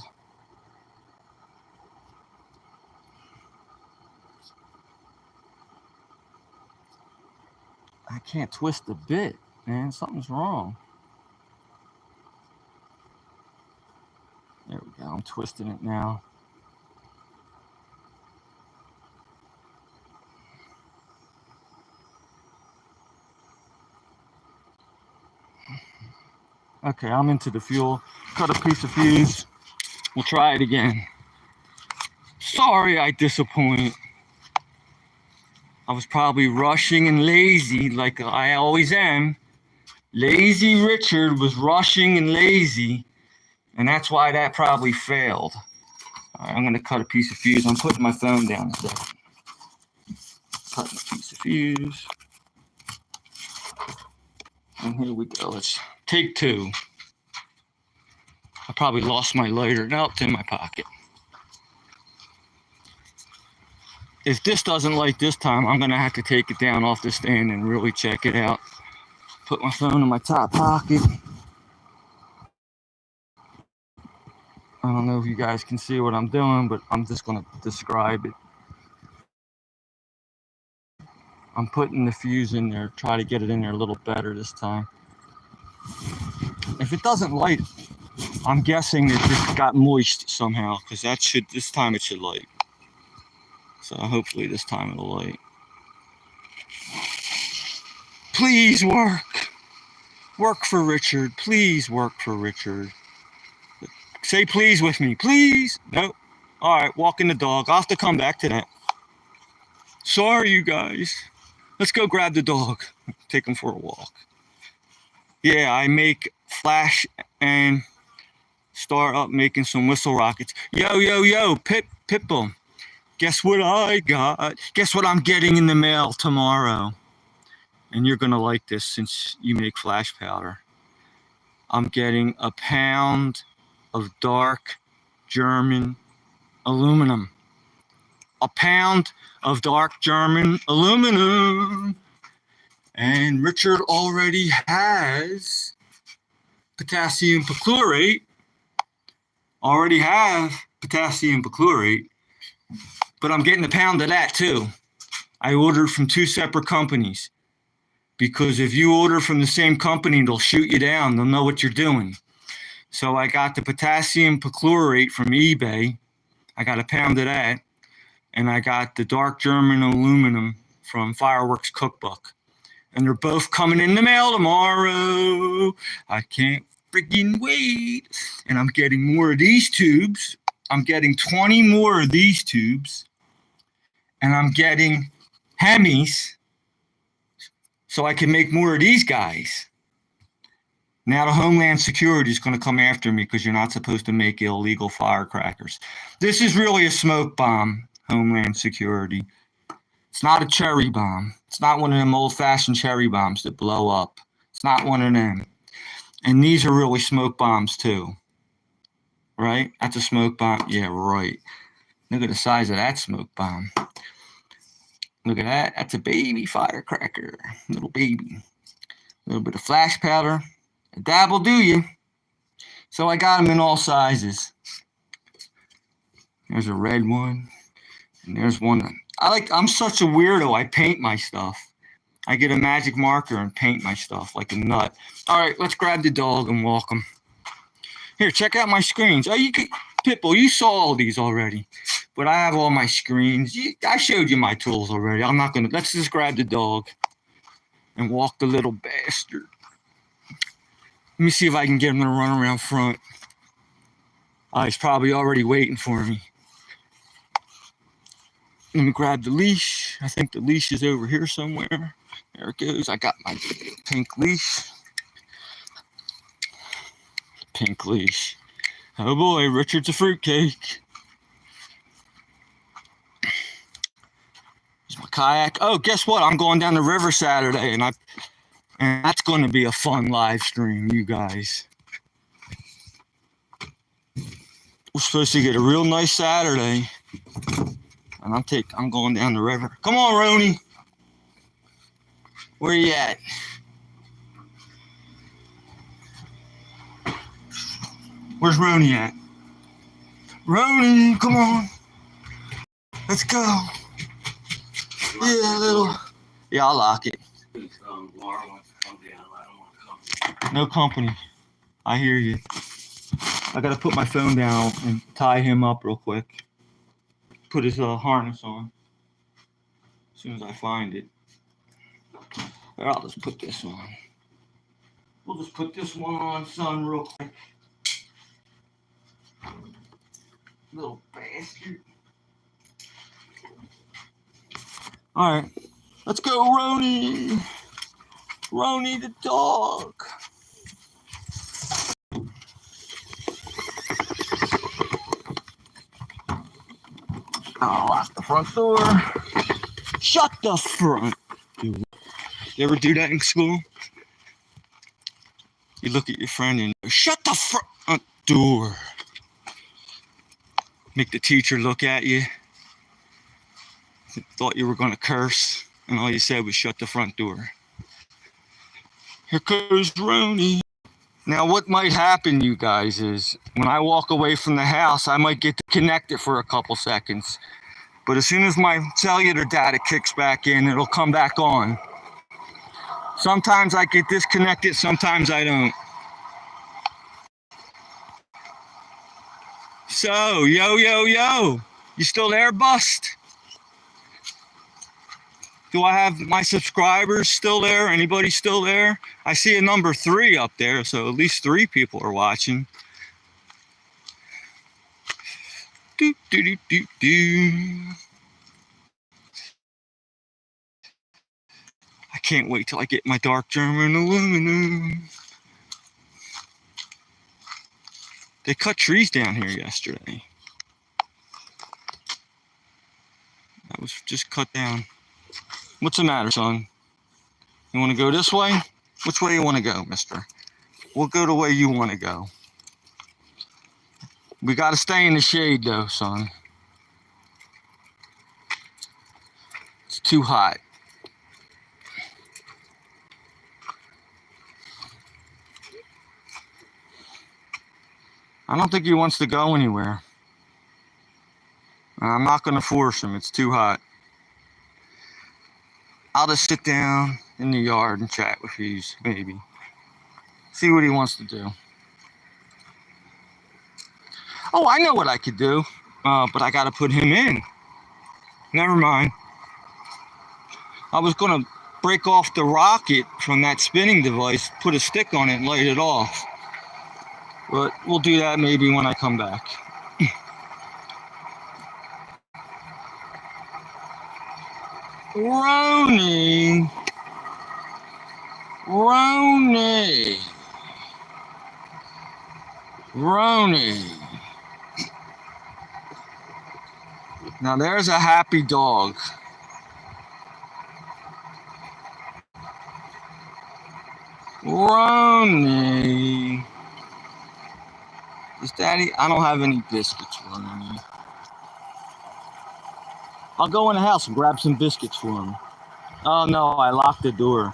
I can't twist the bit, man. Something's wrong. There we go. I'm twisting it now. Okay, I'm into the fuel. Cut a piece of fuse. We'll try it again. Sorry I disappoint. I was probably rushing and lazy like I always am. Lazy Richard was rushing and lazy, and that's why that probably failed. All right, I'm going to cut a piece of fuse. I'm putting my phone down a second. Cutting a piece of fuse. And here we go. Let's take two. I probably lost my lighter. No, it's in my pocket. If this doesn't light this time, I'm going to have to take it down off the stand and really check it out. Put my phone in my top pocket. I don't know if you guys can see what I'm doing, but I'm just going to describe it. I'm putting the fuse in there, try to get it in there a little better this time. If it doesn't light, I'm guessing that this got moist somehow, because this time it should light. So hopefully this time it'll light. Please work. Work for Richard. Please work for Richard. Say please with me. Please. Nope. All right, walking the dog. I'll have to come back to that. Sorry, you guys. Let's go grab the dog. Take him for a walk. Yeah, I make flash and start up making some whistle rockets. Yo, Pitbull. Guess what I got? Guess what I'm getting in the mail tomorrow? And you're going to like this since you make flash powder. I'm getting a pound of dark German aluminum. A pound of dark German aluminum. And Richard already has potassium perchlorate. Already have potassium perchlorate. But I'm getting a pound of that too. I ordered from two separate companies. Because if you order from the same company, they'll shoot you down. They'll know what you're doing. So I got the potassium perchlorate from eBay. I got a pound of that. And I got the dark German aluminum from Fireworks Cookbook. And they're both coming in the mail tomorrow. I can't freaking wait. And I'm getting more of these tubes. I'm getting 20 more of these tubes. And I'm getting Hemis so I can make more of these guys. Now the Homeland Security is going to come after me because you're not supposed to make illegal firecrackers. This is really a smoke bomb, Homeland Security. It's not a cherry bomb. It's not one of them old-fashioned cherry bombs that blow up. It's not one of them. And these are really smoke bombs too. Right? That's a smoke bomb. Yeah, right. Look at the size of that smoke bomb. Look at that. That's a baby firecracker. Little baby. A little bit of flash powder. A dab will do you. So I got them in all sizes. There's a red one. And there's one. I'm such a weirdo. I paint my stuff. I get a magic marker and paint my stuff like a nut. All right, let's grab the dog and walk him. Here, check out my screens. Oh, Pitbull, you saw all these already. But I have all my screens. I showed you my tools already. Let's just grab the dog and walk the little bastard. Let me see if I can get him to run around front. Oh, he's probably already waiting for me. Let me grab the leash. I think the leash is over here somewhere. There it goes. I got my pink leash. Pink leash. Oh boy, Richard's a fruitcake. Here's my kayak. Oh, guess what? I'm going down the river Saturday, and that's going to be a fun live stream, you guys. We're supposed to get a real nice Saturday, and I'm going down the river. Come on, Roni. Where you at? Where's Roni at? Roni, come on. Let's go. Yeah, I'll lock it. No company. I hear you. I gotta put my phone down and tie him up real quick. Put his harness on. As soon as I find it. Or I'll just put this on. We'll just put this one on, son, real quick. Little bastard. Alright, let's go, Roni. Roni the dog. I'll lock the front door. Shut the front door. You ever do that in school? You look at your friend and go, shut the front door. Make the teacher look at you. Thought you were going to curse, and all you said was shut the front door. Here goes Roni. Now, what might happen, you guys, is when I walk away from the house, I might get disconnected for a couple seconds. But as soon as my cellular data kicks back in, it'll come back on. Sometimes I get disconnected, sometimes I don't. So, yo, you still there, Bust? Do I have my subscribers still there? Anybody still there? I see a number 3 up there, so at least 3 people are watching. Do. I can't wait till I get my dark German aluminum. They cut trees down here yesterday. That was just cut down. What's the matter, son? You want to go this way? Which way you want to go, mister? We'll go the way you want to go. We got to stay in the shade, though, son. It's too hot. I don't think he wants to go anywhere. I'm not going to force him. It's too hot. I'll just sit down in the yard and chat with you, maybe. See what he wants to do. Oh, I know what I could do, but I got to put him in. Never mind. I was going to break off the rocket from that spinning device, put a stick on it, and light it off. But we'll do that maybe when I come back. Roni. Now there's a happy dog. Roni. Is Daddy? I don't have any biscuits for him. I'll go in the house and grab some biscuits for him. Oh no, I locked the door.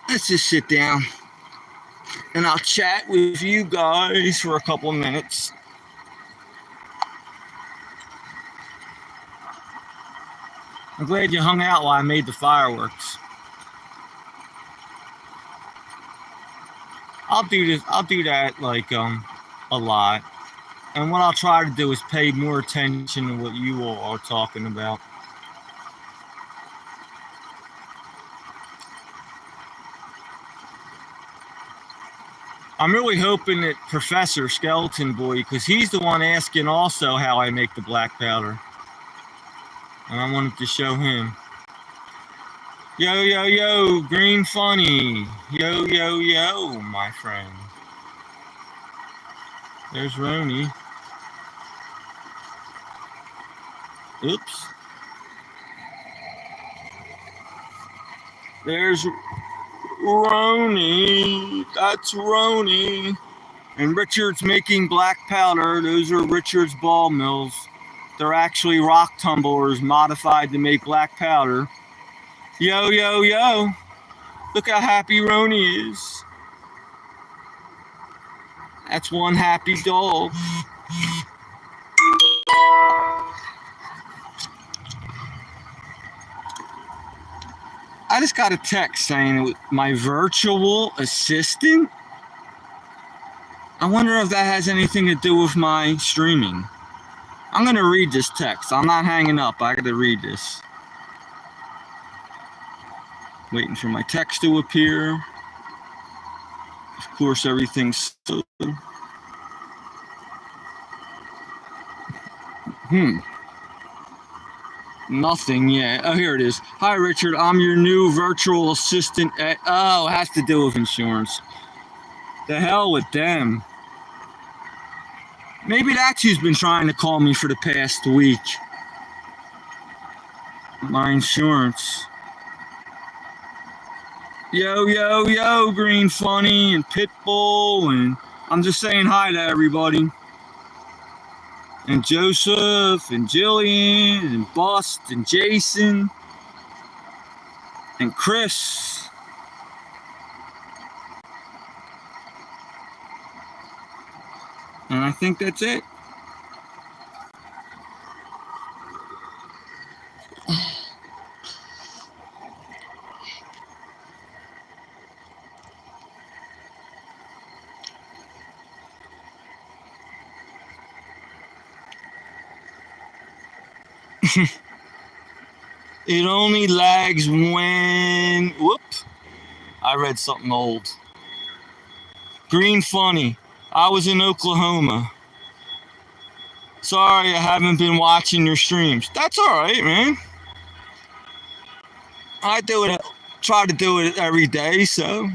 Let's just sit down and I'll chat with you guys for a couple minutes. I'm glad you hung out while I made the fireworks. I'll do that like a lot. And what I'll try to do is pay more attention to what you all are talking about. I'm really hoping that Professor Skeleton Boy, because he's the one asking also how I make the black powder. And I wanted to show him. Yo, Green Funny. Yo, my friend. There's Roni. Oops. There's Roni. That's Roni. And Richard's making black powder. Those are Richard's ball mills. They're actually rock tumblers modified to make black powder. Yo. Look how happy Roni is. That's one happy dog. I just got a text saying my virtual assistant. I wonder if that has anything to do with my streaming. I'm going to read this text. I'm not hanging up. I got to read this. Waiting for my text to appear. Of course, everything's so. Nothing yet. Oh, here it is. Hi, Richard. I'm your new virtual assistant at. Oh, it has to do with insurance. The hell with them. Maybe that's who's been trying to call me for the past week. My insurance. Yo, yo, yo, Green Funny and Pitbull, and I'm just saying hi to everybody. And Joseph and Jillian and Bust and Jason and Chris. And I think that's it. It only lags when. Whoops. I read something old. Green Funny. I was in Oklahoma. Sorry, I haven't been watching your streams. That's all right, man. I do it. Try to do it every day, so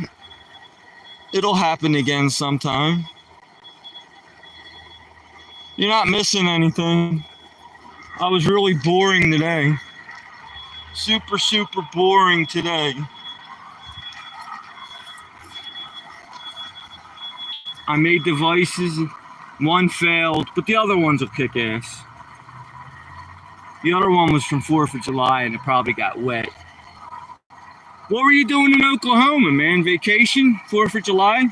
it'll happen again sometime. You're not missing anything. I was really boring today. Super, super boring today. I made devices. One failed, but the other ones will kick ass. The other one was from 4th of July, and it probably got wet. What were you doing in Oklahoma, man? Vacation? 4th of July?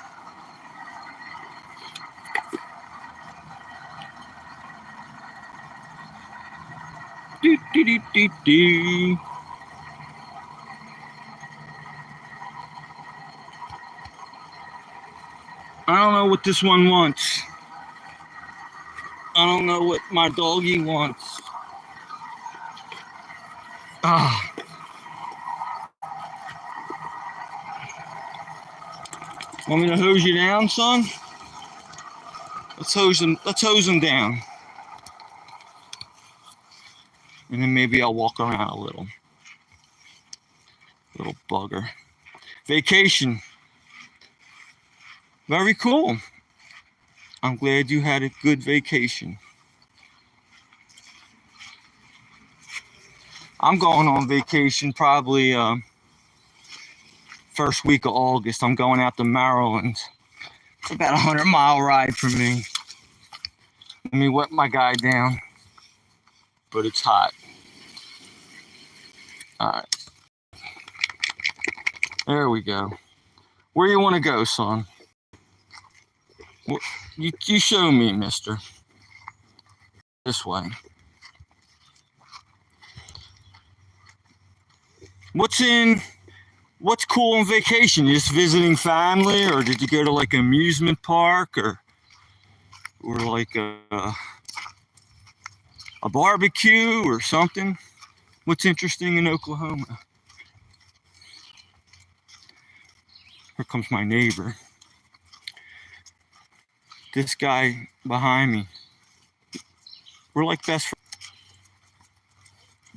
Do, do, do, do, do. I don't know what this one wants. I don't know what my doggy wants. Ah. Want me to hose you down, son? Let's hose him down. And then maybe I'll walk around a little. Little bugger. Vacation. Very cool. I'm glad you had a good vacation. I'm going on vacation probably first week of August. I'm going out to Maryland. It's about a 100-mile ride for me. Let me wet my guy down. But it's hot. All right. There we go. Where you want to go, son? You show me, mister. This way. What's cool on vacation? You just visiting family, or did you go to like an amusement park, or like a barbecue or something? What's interesting in Oklahoma? Here comes my neighbor. This guy behind me. We're like best friends.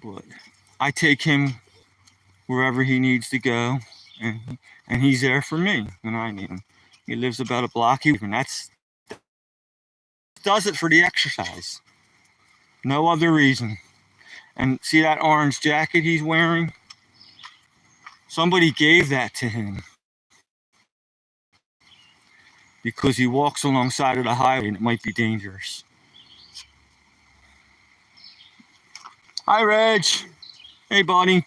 But I take him wherever he needs to go, and he's there for me when I need him. He lives about a block away, and does it for the exercise. No other reason. And see that orange jacket he's wearing? Somebody gave that to him because he walks alongside of the highway and it might be dangerous. Hi, Reg. Hey, buddy.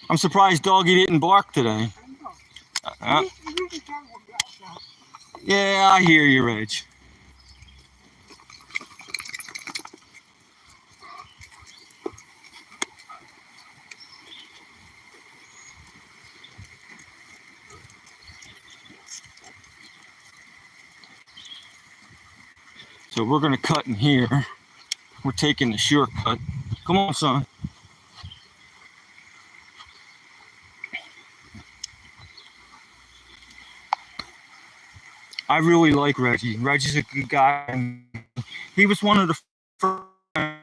I'm surprised Doggy didn't bark today. Yeah, I hear you, Reg. So we're going to cut in here. We're taking the shortcut. Come on, son. I really like Reggie. Reggie's a good guy. He was one of the first I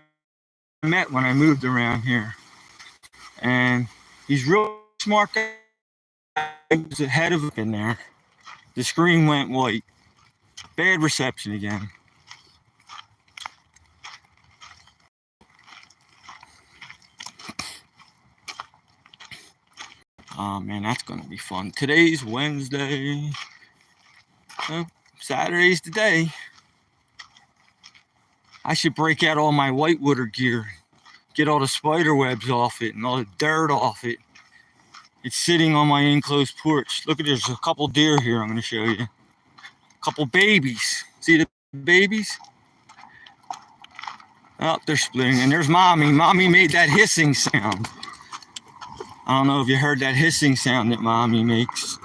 met when I moved around here. And he's real smart guy. He was ahead of it in there. The screen went white. Bad reception again. Oh man, that's gonna be fun. Today's Wednesday. Well, Saturday's the day. I should break out all my whitewater gear. Get all the spider webs off it and all the dirt off it. It's sitting on my enclosed porch. Look at, there's a couple deer here I'm gonna show you. A couple babies. See the babies? Oh, they're splitting. And there's Mommy. Mommy made that hissing sound. I don't know if you heard that hissing sound that Mommy makes.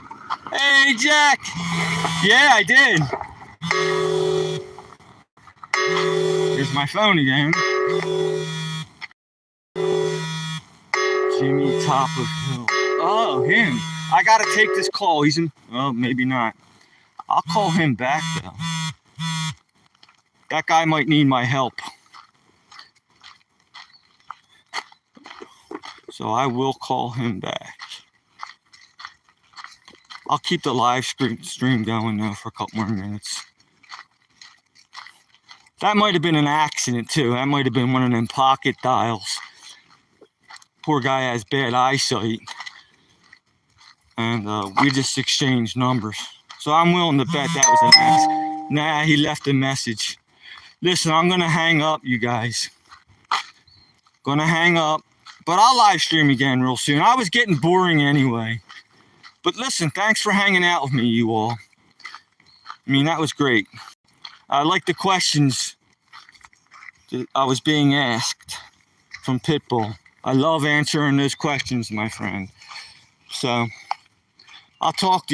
Hey, Jack! Yeah, I did. Here's my phone again. Jimmy Top of Hill. Oh, him. I gotta take this call. He's in. Well, maybe not. I'll call him back, though. That guy might need my help. So I will call him back. I'll keep the live stream going though for a couple more minutes. That might have been an accident too. That might have been one of them pocket dials. Poor guy has bad eyesight. And we just exchanged numbers. So I'm willing to bet that was an accident. Nah, he left a message. Listen, I'm gonna hang up, you guys. Gonna hang up. But I'll live stream again real soon. I was getting boring anyway. But listen, thanks for hanging out with me, you all. I mean, that was great. I like the questions that I was being asked from Pitbull. I love answering those questions, my friend. So, I'll talk to you